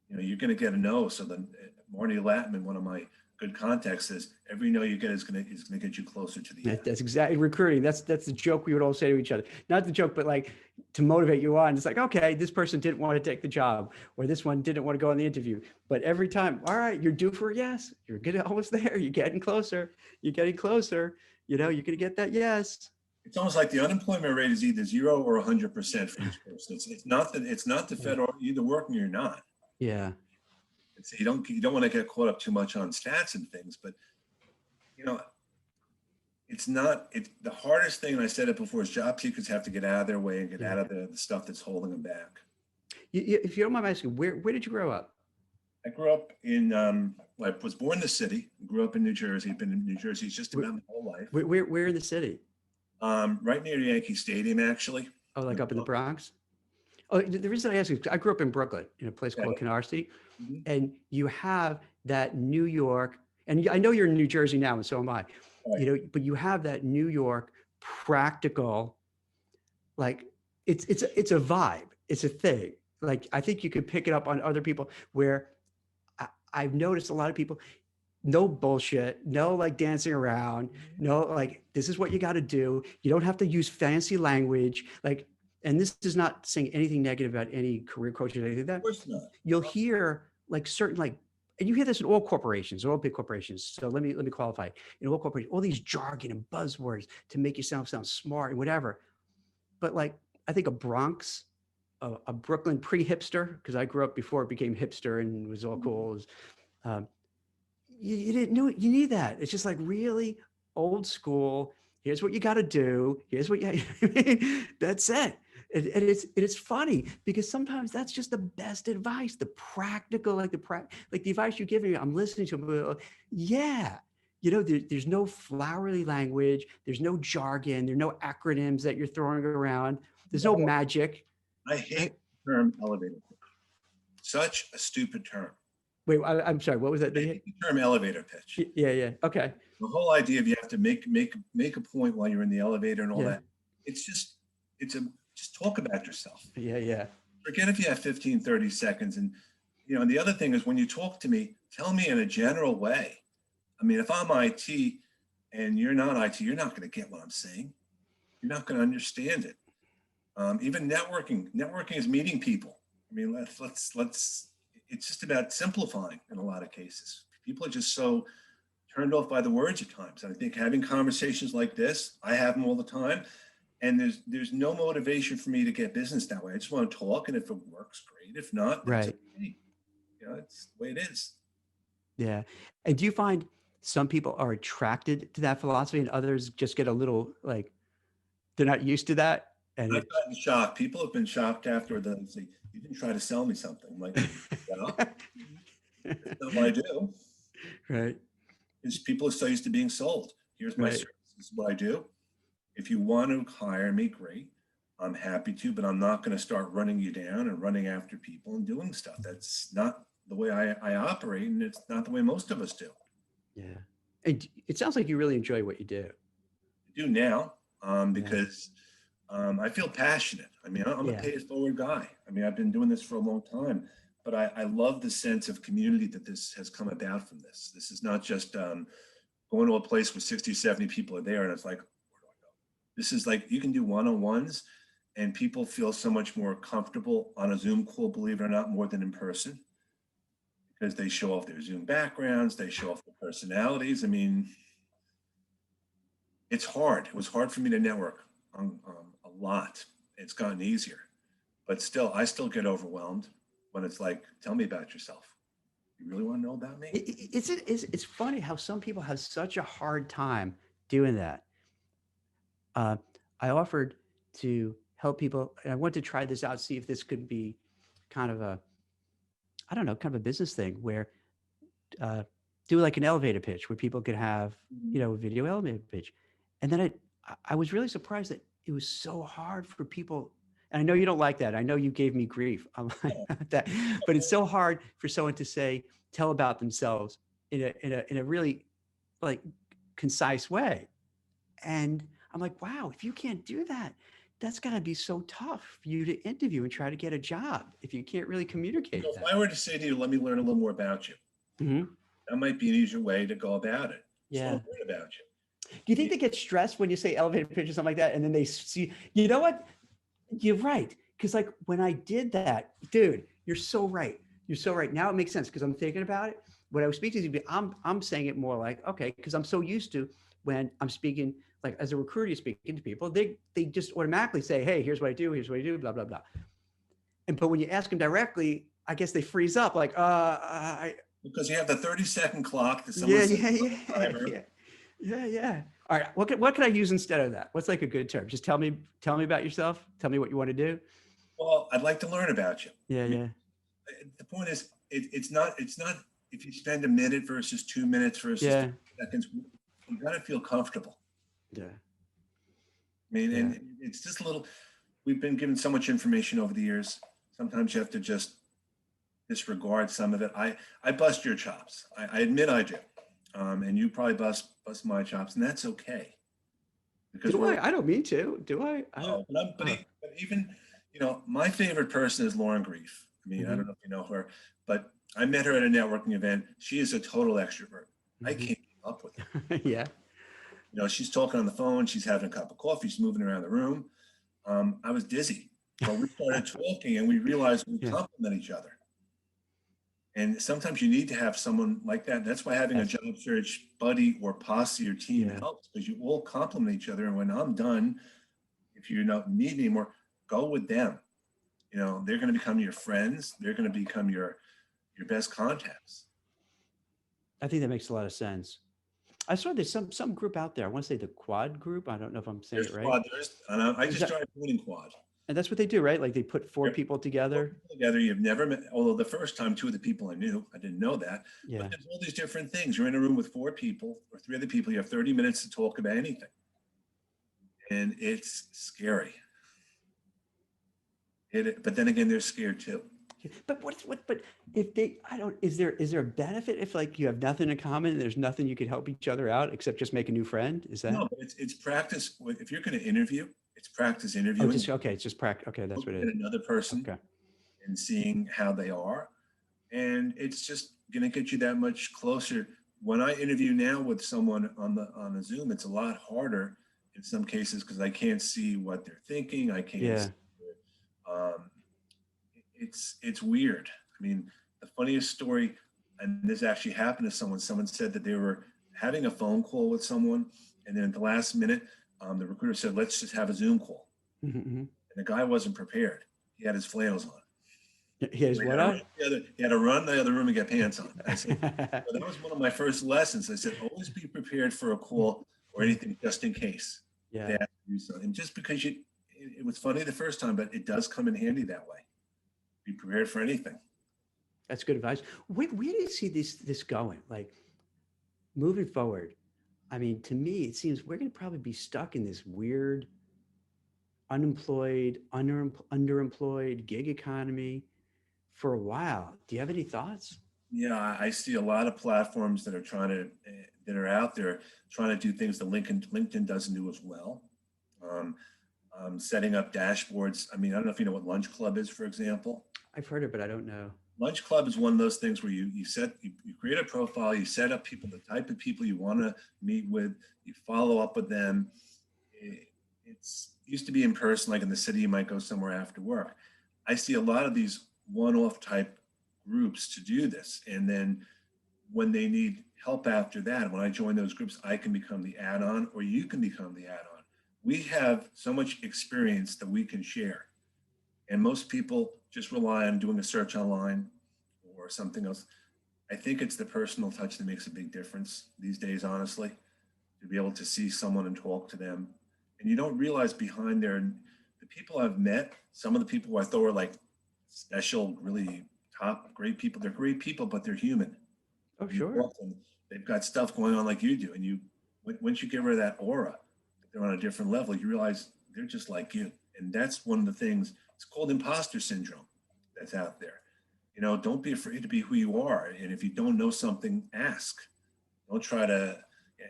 You know, you're going to get a no. So then Marty Latman, one of my good contacts, says every no you get is going to get you closer to the end. That's exactly recruiting. That's the joke we would all say to each other. Not the joke, but like to motivate you on. It's like, okay, this person didn't want to take the job, or this one didn't want to go on the interview. But every time, all right, you're due for a yes. You're getting almost there. You're getting closer. You're getting closer. You know, you're going to get that yes. It's almost like the unemployment rate is either 0 or 100% for each person. It's not the federal, you're either working or you're not. Yeah. You don't want to get caught up too much on stats and things, but you know, the hardest thing, and I said it before, is job seekers have to get out of their way and get out of the stuff that's holding them back. If you don't mind asking, where did you grow up? I grew up in, I was born in the city, grew up in New Jersey, been in New Jersey just about my whole life. Where in the city? Right near Yankee Stadium, actually. Oh, like up in the Bronx? Oh, the reason I ask is I grew up in Brooklyn in a place called Canarsie, and you have that New York, and I know you're in New Jersey now, and so am I. Right. You know, but you have that New York practical, like it's a vibe, it's a thing. Like I think you could pick it up on other people. Where I've noticed a lot of people. No bullshit, no like dancing around, no like this is what you got to do. You don't have to use fancy language. Like, and this is not saying anything negative about any career coaches or anything like that. Of course not. You'll hear like certain like, and you hear this in all corporations, all big corporations. So let me qualify. In all corporations, all these jargon and buzzwords to make yourself sound smart and whatever. But like, I think a Brooklyn pre-hipster, because I grew up before it became hipster and was all cool. You didn't know you need that. It's just like really old school. Here's what you got to do. Here's what that's it. And it's funny because sometimes that's just the best advice, the practical, like the advice you give me, I'm listening to. Yeah. You know, there's no flowery language. There's no jargon. There's no acronyms that you're throwing around. There's no magic. I hate the term elevator. Such a stupid term. Wait, I'm sorry. What was that? The term elevator pitch. Yeah. Okay. The whole idea of you have to make a point while you're in the elevator and all that. Just talk about yourself. Yeah. Forget if you have 15, 30 seconds. And, you know, and the other thing is when you talk to me, tell me in a general way. I mean, if I'm IT and you're not IT, you're not going to get what I'm saying. You're not going to understand it. Even networking is meeting people. I mean, let's it's just about simplifying in a lot of cases. People are just so turned off by the words at times. And I think having conversations like this, I have them all the time. And there's no motivation for me to get business that way. I just want to talk. And if it works, great. If not, right. Okay. You know, it's the way it is. Yeah. And do you find some people are attracted to that philosophy and others just get a little like, they're not used to that? And I've gotten shocked. People have been shocked after they say, you didn't try to sell me something. I'm like, yeah, that's not what I do. Right. Because people are so used to being sold. Here's my service. This is what I do. If you want to hire me, great. I'm happy to, but I'm not going to start running you down and running after people and doing stuff. That's not the way I operate, and it's not the way most of us do. Yeah. And it sounds like you really enjoy what you do. I do now because I feel passionate. I mean, I'm a pay-it-forward guy. I mean, I've been doing this for a long time, but I love the sense of community that this has come about from this. This is not just going to a place where 60, 70 people are there, and it's like, where do I go? This is like, you can do one-on-ones, and people feel so much more comfortable on a Zoom call, believe it or not, more than in person, because they show off their Zoom backgrounds, they show off their personalities. I mean, it's hard. It was hard for me to network on a lot. It's gotten easier, but still, I still get overwhelmed when it's like, tell me about yourself. You really want to know about me? It's funny how some people have such a hard time doing that. I offered to help people, and I want to try this out, see if this could be kind of a business thing where do like an elevator pitch where people could have, Mhm. a video elevator pitch. And then I was really surprised that it was so hard for people. And I know you don't like that. I know you gave me grief on that, but it's so hard for someone to say, tell about themselves in a really like concise way. And I'm like, wow, if you can't do that, that's got to be so tough for you to interview and try to get a job if you can't really So communicate if that. I were to say to you, let me learn a little more about you, Hmm. that might be an easier way to go about it. Just Yeah. want to learn about you. Do you think they get stressed when you say elevator pitch or something like that? And then they see, you know what? You're right. Because like when I did that, dude, you're so right. You're so right. Now it makes sense because I'm thinking about it. When I was speaking to you, I'm saying it more like, okay, because I'm so used to when I'm speaking, like as a recruiter speaking to people, they just automatically say, hey, here's what I do, blah, blah, blah. And but when you ask them directly, I guess they freeze up like, Because you have the 30-second clock that someone yeah, says yeah, on the yeah, timer. yeah. Yeah, yeah. All right. What can I use instead of that? What's like a good term? Just tell me about yourself. Tell me what you want to do. Well, I'd like to learn about you. Yeah, I mean, yeah, the point is, it's not if you spend a minute versus 2 minutes versus yeah, 30 seconds, you got to feel comfortable. yeah, I mean, yeah. and it's just a little, we've been given so much information over the years. Sometimes you have to just disregard some of it. I bust your chops. I admit I do. And you probably bust my chops, and that's okay because Do we're I? I don't mean to. Do I? I don't. no, but, Oh. but even my favorite person is Lauren Grief. I mean, I Hmm. don't know if you know her, but I met her at a networking event. She is a total extrovert. I Hmm. can't keep up with her. Yeah. She's talking on the phone. She's having a cup of coffee. She's moving around the room. I was dizzy, but we started talking, and we realized we Yeah. complement each other. And sometimes you need to have someone like that. That's why having a Yes. job search buddy or posse or team Yeah. helps, because you all complement each other. And when I'm done, if you don't need me anymore, go with them. They're going to become your friends. They're going to become your best contacts. I think that makes a lot of sense. I saw there's some group out there. I want to say the Quad group. I don't know if I'm saying There's it right. quad. And I Is just that started doing quad. and that's what they do, right? Like they put four They're people together. together. You've never met, although the first time two of the people I knew, I didn't know that. But Yeah. there's all these different things. You're in a room with four people or three other people. You have 30 minutes to talk about anything, and it's scary. But then again, they're scared too. But but if they I don't is there a benefit if like you have nothing in common and there's nothing you could help each other out except just make a new friend? Is that No, but it's practice. If you're going to interview, it's practice oh interviewing. just okay, it's just practice. Okay, that's what Looking it at is. another person Okay. and seeing how they are. And it's just going to get you that much closer. When I interview now with someone on the Zoom, it's a lot harder in some cases because I can't see what they're thinking. I can't. Yeah. Um, it's weird. I mean, the funniest story, and this actually happened to someone. Someone said that they were having a phone call with someone, and then at the last minute, the recruiter said, "Let's just have a Zoom call." Mm-hmm. And the guy wasn't prepared. He had his flannels on. He has So what on? he had to run the other room and get pants on. I said, well, that was one of my first lessons. I said, always be prepared for a call or anything just in case. Yeah. They have to do something. And just because it was funny the first time, but it does come in handy that way. Be prepared for anything. That's good advice. Where do you see this going? Like moving forward, I mean, to me, it seems we're going to probably be stuck in this weird, unemployed, underemployed gig economy for a while. Do you have any thoughts? Yeah, I see a lot of platforms that that are out there trying to do things that LinkedIn doesn't do as well. Um, Setting up dashboards. I mean, I don't know if you know what Lunch Club is, for example. I've heard it, but I don't know. Lunch Club is one of those things where you create a profile, you set up people, the type of people you want to meet with, you follow up with them. It's used to be in person, like in the city, you might go somewhere after work. I see a lot of these one-off type groups to do this. And then when they need help after that, when I join those groups, I can become the add-on or you can become the add-on. We have so much experience that we can share. And most people just rely on doing a search online or something else. I think it's the personal touch that makes a big difference these days, honestly, to be able to see someone and talk to them. And you don't realize behind there, the people I've met, some of the people who I thought were like special, really top, great people, they're great people, but they're human. Oh, You sure. walk them, they've got stuff going on like you do. And once you get rid of that aura, they're on a different level, you realize they're just like you. And that's one of the things, it's called imposter syndrome that's out there. Don't be afraid to be who you are. And if you don't know something, ask. Don't try to,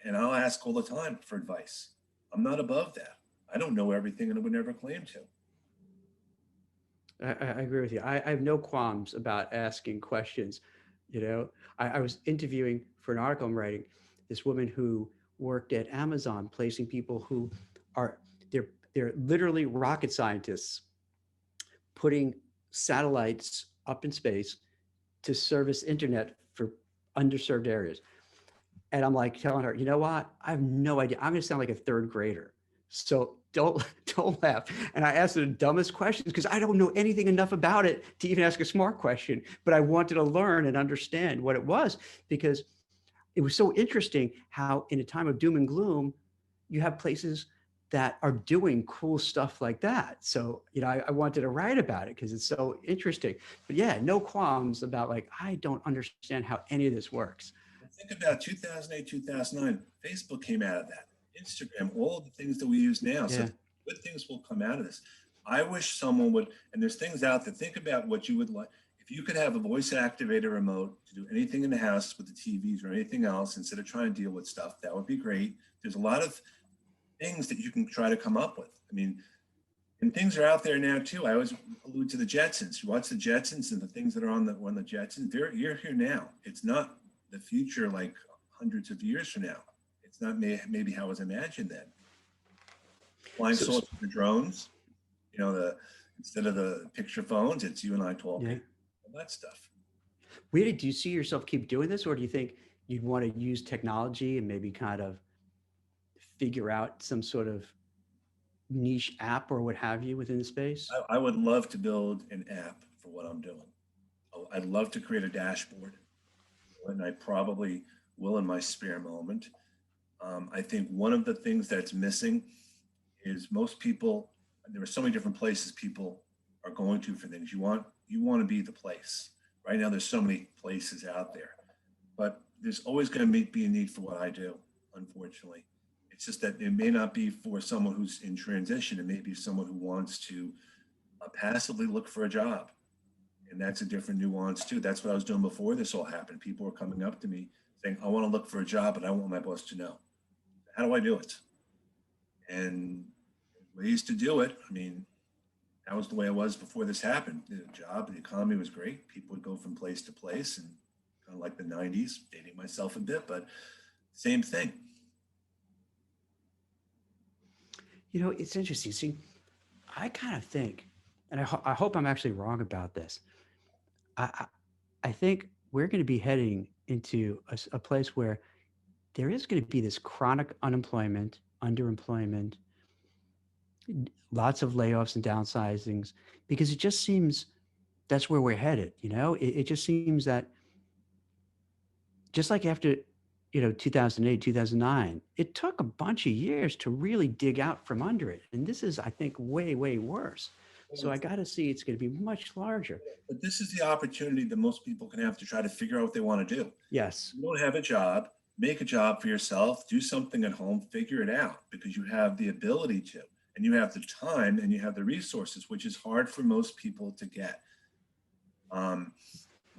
and I'll ask all the time for advice. I'm not above that. I don't know everything and I would never claim to. I agree with you. I have no qualms about asking questions. I was interviewing for an article I'm writing this woman who worked at Amazon, placing people who are they're literally rocket scientists, putting satellites up in space to service internet for underserved areas. And I'm like telling her, you know what? I have no idea. I'm going to sound like a third grader. So don't laugh. And I asked her the dumbest questions because I don't know anything enough about it to even ask a smart question. But I wanted to learn and understand what it was, because it was so interesting how in a time of doom and gloom, you have places that are doing cool stuff like that. So, I wanted to write about it because it's so interesting. But yeah, no qualms about like, I don't understand how any of this works. Think about 2008, 2009. Facebook came out of that. Instagram, all the things that we use now. Yeah. So good things will come out of this. I wish someone would, and there's things out there, think about what you would like. If you could have a voice activated remote to do anything in the house with the TVs or anything else, instead of trying to deal with stuff, that would be great. There's a lot of things that you can try to come up with. I mean, and things are out there now too. I always allude to the Jetsons. You watch the Jetsons and the things that are on the Jetsons. You're here now. It's not the future like hundreds of years from now. It's not maybe how it was imagined then. Flying saucers for drones, instead of the picture phones, it's you and I talking, all that stuff. Really, do you see yourself keep doing this, or do you think you'd want to use technology and maybe kind of figure out some sort of niche app or what have you within the space? I would love to build an app for what I'm doing. I'd love to create a dashboard, and I probably will in my spare moment. I think one of the things that's missing is most people, there are so many different places people are going to for things. You want to be the place. Right now, there's so many places out there, but there's always going to be a need for what I do, unfortunately. It's just that it may not be for someone who's in transition. It may be someone who wants to passively look for a job. And that's a different nuance too. That's what I was doing before this all happened. People were coming up to me saying, I want to look for a job, but I want my boss to know. How do I do it? And ways to do it. I mean, that was the way I was before this happened. The job, the economy was great. People would go from place to place, and kind of like the 90s, dating myself a bit, but same thing. It's interesting. See, I kind of think, and I hope I'm actually wrong about this. I think we're going to be heading into a place where there is going to be this chronic unemployment, underemployment, lots of layoffs and downsizings, because it just seems that's where we're headed. It just seems that just like after 2008, 2009, it took a bunch of years to really dig out from under it. And this is, I think, way, way worse. So I got to see it's going to be much larger. But this is the opportunity that most people can have to try to figure out what they want to do. Yes. You don't have a job, make a job for yourself, do something at home, figure it out, because you have the ability to, and you have the time and you have the resources, which is hard for most people to get.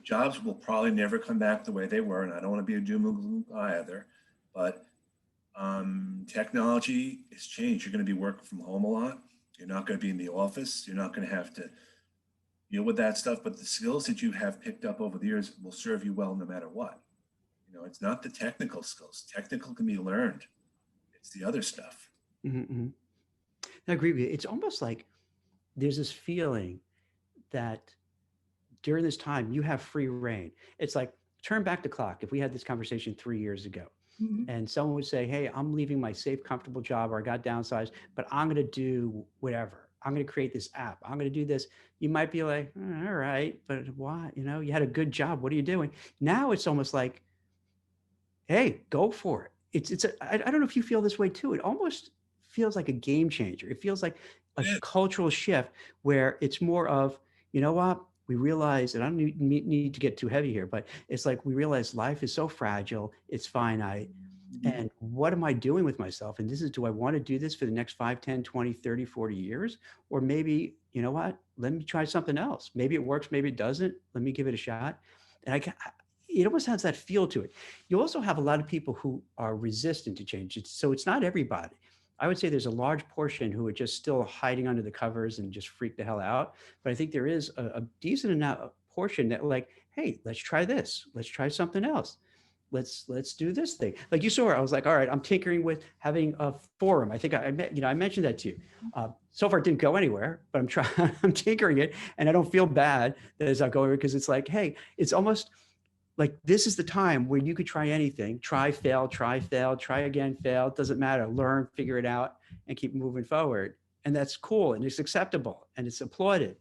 Jobs will probably never come back the way they were, and I don't want to be a doom and gloom guy either, but technology has changed. You're going to be working from home a lot. You're not going to be in the office. You're not going to have to deal with that stuff, but the skills that you have picked up over the years will serve you well no matter what. It's not the technical skills. Technical can be learned. It's the other stuff. Mm-hmm. I agree with you. It's almost like there's this feeling that during this time you have free reign. It's like, turn back the clock. If we had this conversation 3 years ago, and someone would say, hey, I'm leaving my safe, comfortable job, or I got downsized, but I'm going to do whatever. I'm going to create this app. I'm going to do this. You might be like, all right, but why? You had a good job. What are you doing? Now it's almost like, hey, go for it. I don't know if you feel this way too. It almost feels like a game changer. It feels like a cultural shift where it's more of, you know what? we realize, and I don't need to get too heavy here, but it's like we realize life is so fragile, it's finite. And what am I doing with myself? And this is, do I want to do this for the next 5, 10, 20, 30, 40 years? Or maybe, you know what, let me try something else. Maybe it works, maybe it doesn't. Let me give it a shot. And it almost has that feel to it. You also have a lot of people who are resistant to change. So it's not everybody. I would say there's a large portion who are just still hiding under the covers and just freak the hell out. But I think there is a decent enough portion that like, hey, let's try this. Let's try something else. Let's do this thing. Like you saw, I was like, all right, I'm tinkering with having a forum. I think I mentioned that to you. So far, it didn't go anywhere, but I'm trying. I'm tinkering it, and I don't feel bad that it's not going because it's like, hey, it's almost like this is the time where you could try anything. Try, fail, try again, fail. It doesn't matter. Learn, figure it out, and keep moving forward. And that's cool, and it's acceptable, and it's applauded.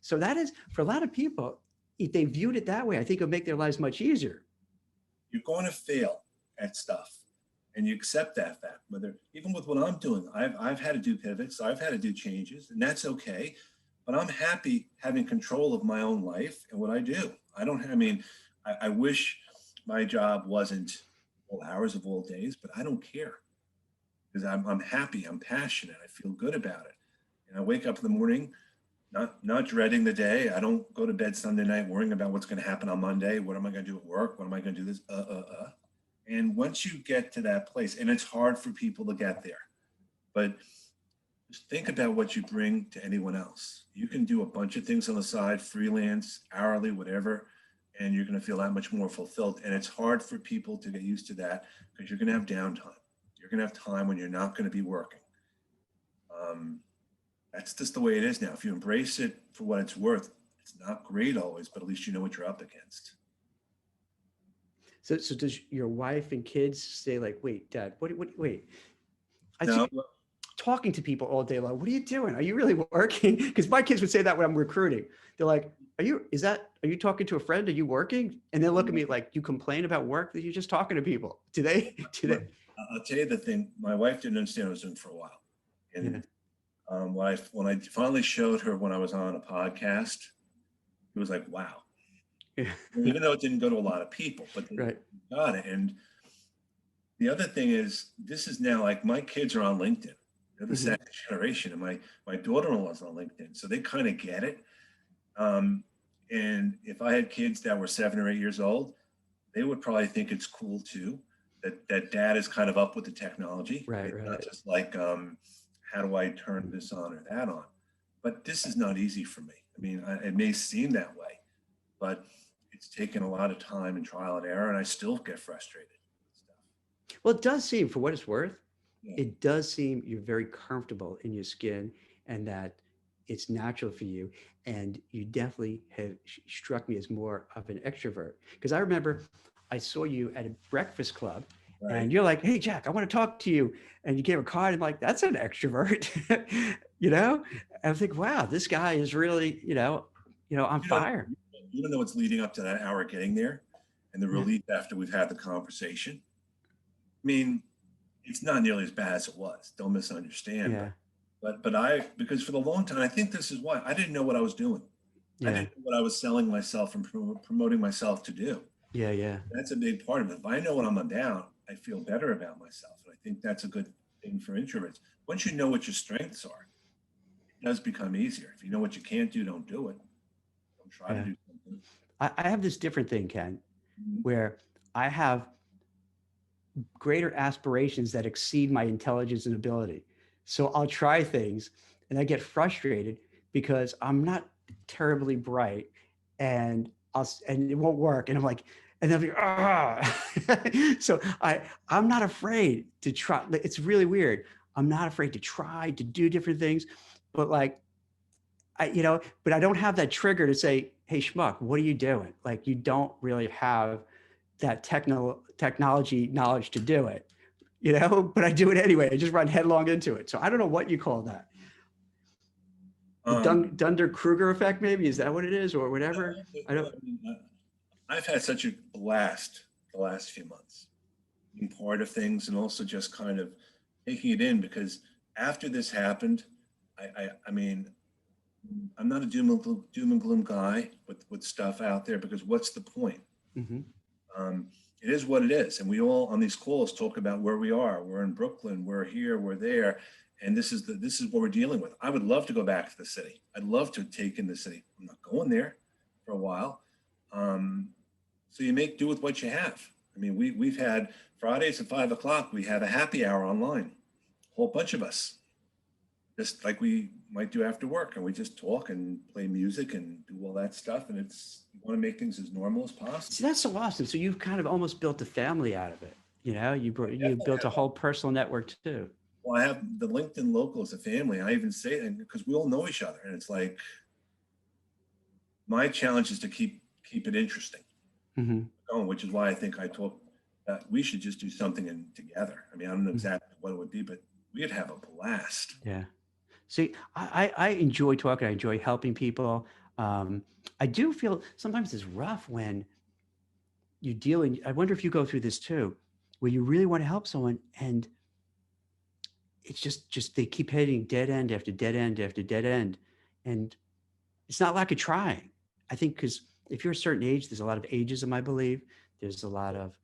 So that is, for a lot of people, if they viewed it that way, I think it'll make their lives much easier. You're going to fail at stuff, and you accept that fact. Whether even with what I'm doing, I've had to do pivots, I've had to do changes, and that's okay. But I'm happy having control of my own life and what I do. I don't. I mean, I wish my job wasn't all hours of all days, but I don't care because I'm happy, I'm passionate, I feel good about it, and I wake up in the morning not dreading the day. I don't go to bed Sunday night worrying about what's going to happen on Monday. What am I going to do at work? What am I going to do this? And once you get to that place, and it's hard for people to get there, but just think about what you bring to anyone else. You can do a bunch of things on the side, freelance, hourly, whatever, and you're going to feel that much more fulfilled. And it's hard for people to get used to that because you're going to have downtime. You're going to have time when you're not going to be working. That's just the way it is now. If you embrace it for what it's worth, it's not great always, but at least you know what you're up against. So does your wife and kids say like, wait, Dad, wait? I No, see talking to people all day long. What are you doing? Are you really working? Because my kids would say that when I'm recruiting. They're like, are you talking to a friend? Are you working? And they'll look at me like, you complain about work that you're just talking to people. Do they? I'll tell you the thing. My wife didn't understand what I was doing for a while. And Yeah. When I finally showed her when I was on a podcast, it was like, wow. Yeah. Even though it didn't go to a lot of people, but they Right. got it. And the other thing is, this is now like my kids are on LinkedIn. They're the second generation, and my daughter-in-law is on LinkedIn, so they kind of get it. And if I had kids that were 7 or 8 years old, they would probably think it's cool too. That dad is kind of up with the technology. Right. It's not just like how do I turn this on or that on? But this is not easy for me. I mean, it may seem that way, but it's taken a lot of time and trial and error, and I still get frustrated with stuff. Well, it does seem, for what it's worth, Yeah. it does seem you're very comfortable in your skin and that it's natural for you. And you definitely have struck me as more of an extrovert. Because I remember I saw you at a breakfast club. Right. And you're like, hey, Jack, I want to talk to you. And you gave a card. I'm like, that's an extrovert, And I think, wow, this guy is really, on fire. Even though it's leading up to that hour getting there and the relief after we've had the conversation, I mean, it's not nearly as bad as it was. Don't misunderstand. Yeah. But because for the long time, I think this is why I didn't know what I was doing. Yeah. I didn't know what I was selling myself and promoting myself to do. Yeah. That's a big part of it. If I know when I'm down, I feel better about myself. And I think that's a good thing for introverts. Once you know what your strengths are, it does become easier. If you know what you can't do, don't do it. Don't try to do something. I have this different thing, Ken, where I have greater aspirations that exceed my intelligence and ability. So I'll try things and I get frustrated because I'm not terribly bright and it won't work. And I'm like, and then so I'm not afraid to try. It's really weird. I'm not afraid to try to do different things, but but I don't have that trigger to say, hey, schmuck, what are you doing? Like, you don't really have that technology knowledge to do it, but I do it anyway. I just run headlong into it. So I don't know what you call that. The Dunnder-Kruger effect, maybe? Is that what it is, or whatever? I've had such a blast the last few months, being part of things and also just kind of taking it in, because after this happened, I mean, I'm not a doom and gloom guy, with stuff out there, because what's the point? Mm-hmm. It is what it is. And we all on these calls talk about where we are. We're in Brooklyn, we're here, we're there. And this is what we're dealing with. I would love to go back to the city. I'd love to take in the city. I'm not going there for a while. So you make do with what you have. I mean, we've had Fridays at 5 o'clock, we have a happy hour online, a whole bunch of us, just like we might do after work. And we just talk and play music and do all that stuff. And you want to make things as normal as possible. See, that's so awesome. So you've kind of almost built a family out of it. You built a whole personal network too. Well, I have the LinkedIn local as a family. I even say that because we all know each other. And it's like, my challenge is to keep it interesting. Mm-hmm. Which is why I think I talk that we should just do something together. I mean, I don't know exactly what it would be, but we'd have a blast. Yeah. See, I enjoy talking. I enjoy helping people. I do feel sometimes it's rough when you deal in, I wonder if you go through this too, where you really want to help someone and it's just they keep hitting dead end after dead end after dead end. And it's not lack of trying. I think because if you're a certain age, there's a lot of ageism, I believe. There's a lot of,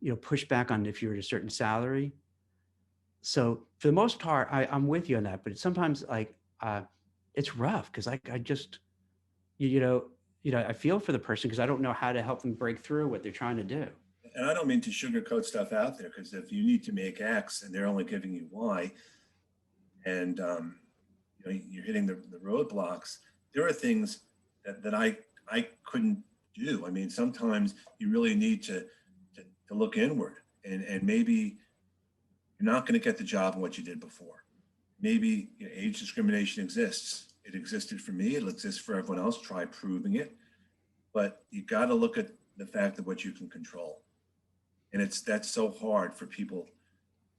pushback on if you're at a certain salary. So for the most part, I'm with you on that. But sometimes it's rough because I just, I feel for the person because I don't know how to help them break through what they're trying to do. And I don't mean to sugarcoat stuff out there, because if you need to make X and they're only giving you Y, and you're hitting the roadblocks, there are things that I couldn't do. I mean, sometimes you really need to look inward, and maybe you're not going to get the job in what you did before. Maybe age discrimination exists. It existed for me. It'll exist for everyone else. Try proving it. But you got to look at the fact of what you can control. And that's so hard for people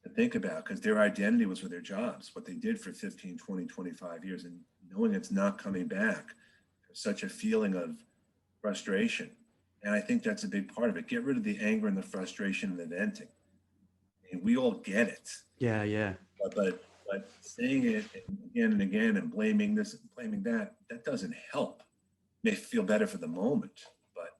to think about, because their identity was with their jobs, what they did for 15, 20, 25 years, and knowing it's not coming back, there's such a feeling of frustration. And I think that's a big part of it. Get rid of the anger and the frustration and the venting. And we all get it. Yeah, yeah. But saying it again and again and blaming this and blaming that doesn't help. It may feel better for the moment, but.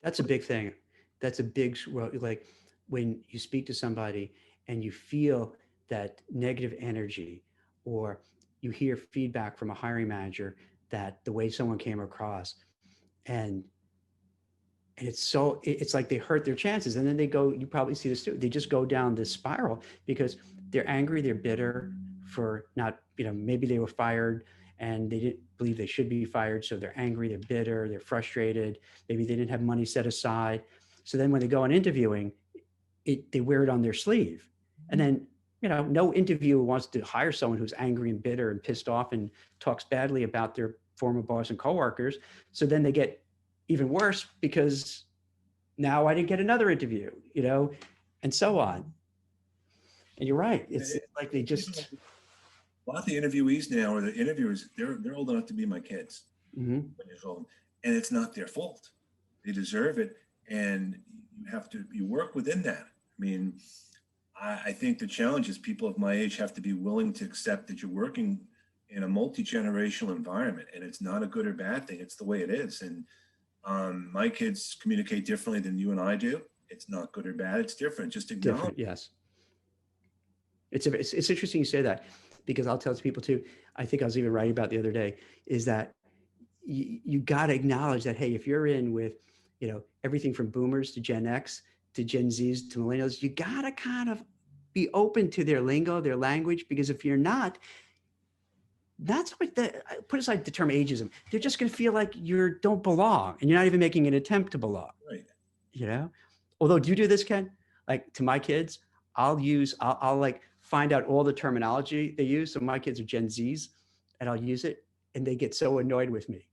That's a big thing. That's a big, like when you speak to somebody and you feel that negative energy, or you hear feedback from a hiring manager that the way someone came across, and it's like they hurt their chances. And then they go, you probably see this too, they just go down this spiral because they're angry, they're bitter for not, maybe they were fired and they didn't believe they should be fired. So they're angry, they're bitter, they're frustrated. Maybe they didn't have money set aside. So then when they go on interviewing, they wear it on their sleeve. And then, no interviewer wants to hire someone who's angry and bitter and pissed off and talks badly about their former boss and coworkers. So then they get even worse because now I didn't get another interview, and so on. And you're right. It's like they just. A lot of the interviewees now, or the interviewers, they're old enough to be my kids. Mm-hmm. And it's not their fault. They deserve it. And you work within that. I mean, I think the challenge is people of my age have to be willing to accept that you're working in a multi-generational environment, and it's not a good or bad thing. It's the way it is. And my kids communicate differently than you and I do. It's not good or bad. It's different. Just acknowledge. Different, yes. It's interesting you say that, because I'll tell people too, I think I was even writing about the other day, is that you got to acknowledge that, hey, if you're in with, everything from boomers to Gen X to Gen Zs to millennials, you got to kind of be open to their lingo, their language, because if you're not, that's what put aside the term ageism, they're just going to feel like you don't belong and you're not even making an attempt to belong. Right. Although, do you do this, Ken? Like to my kids, I'll like find out all the terminology they use. So my kids are Gen Zs, and I'll use it, and they get so annoyed with me.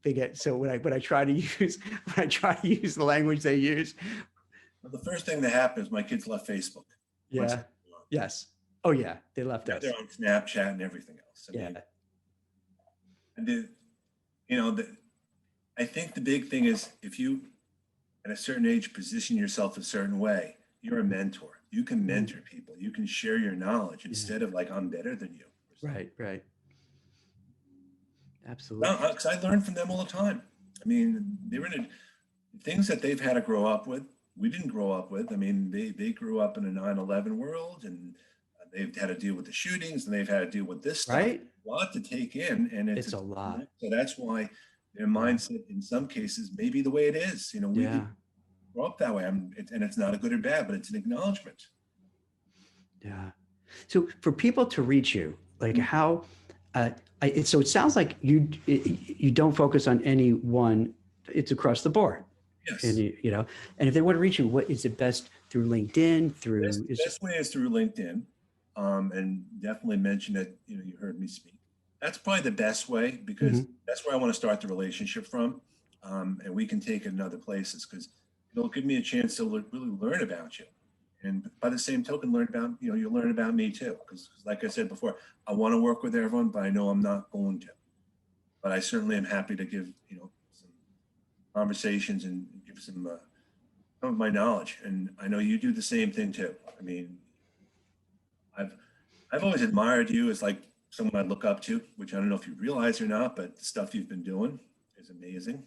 When I try to use the language they use. Well, the first thing that happened is my kids left Facebook. Yeah. Yes. Oh yeah, they left us. They're on Snapchat and everything else. I think the big thing is, if you at a certain age position yourself a certain way, you're a mentor. You can mentor people. You can share your knowledge instead of like, I'm better than you. Right. Absolutely. Because I learn from them all the time. I mean, they're in things that they've had to grow up with. We didn't grow up with. I mean, they grew up in a 9/11 world, and they've had to deal with the shootings, and they've had to deal with this stuff. Right? A lot to take in, and It's a lot. so that's why their mindset in some cases may be the way it is. You know, we Yeah. didn't grow up that way, and it's not a good or bad, but it's an acknowledgement. Yeah. So for people to reach you, like how, so it sounds like you don't focus on any one, it's across the board. Yes. And and if they want to reach you, what is it best through LinkedIn, Best way is through LinkedIn, and definitely mention that, you heard me speak. That's probably the best way, because that's where I want to start the relationship from. And we can take it in other places, because it'll give me a chance to really learn about you. And by the same token, you'll learn about me too. Because like I said before, I want to work with everyone, but I know I'm not going to. But I certainly am happy to give, some conversations and give some of my knowledge. And I know you do the same thing too. I mean, I've always admired you as like someone I look up to, which I don't know if you realize or not, but the stuff you've been doing is amazing.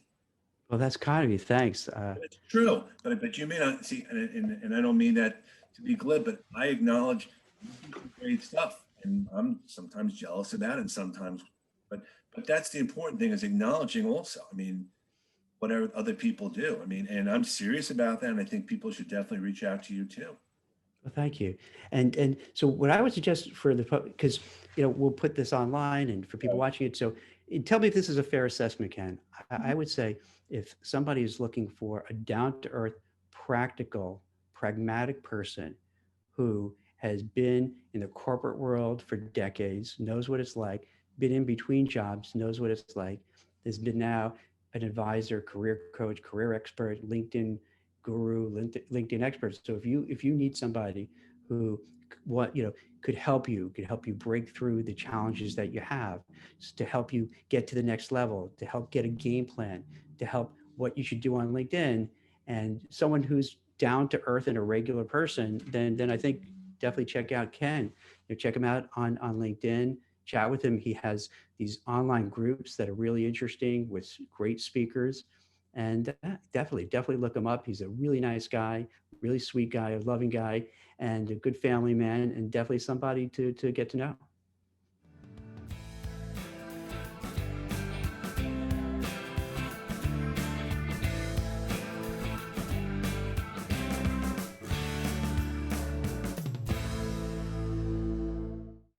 Well, that's kind of you. Thanks. It's true, but you may not see, and I don't mean that to be glib, but I acknowledge you do some great stuff, and I'm sometimes jealous of that, and sometimes, but that's the important thing, is acknowledging also. I mean, whatever other people do. I mean, and I'm serious about that, and I think people should definitely reach out to you too. Well, thank you. And so what I would suggest for the public, because we'll put this online and for people watching it. So tell me if this is a fair assessment, Ken. I would say if somebody is looking for a down-to-earth, practical, pragmatic person who has been in the corporate world for decades, knows what it's like, been in between jobs, knows what it's like, has been now an advisor, career coach, career expert, LinkedIn guru, LinkedIn expert. So if you need somebody who could help you break through the challenges that you have, to help you get to the next level, to help get a game plan, to help what you should do on LinkedIn, and someone who's down to earth and a regular person, then I think definitely check out Ken. Check him out on LinkedIn, chat with him. He has these online groups that are really interesting with great speakers. And definitely look him up. He's a really nice guy, really sweet guy, a loving guy, and a good family man, and definitely somebody to get to know.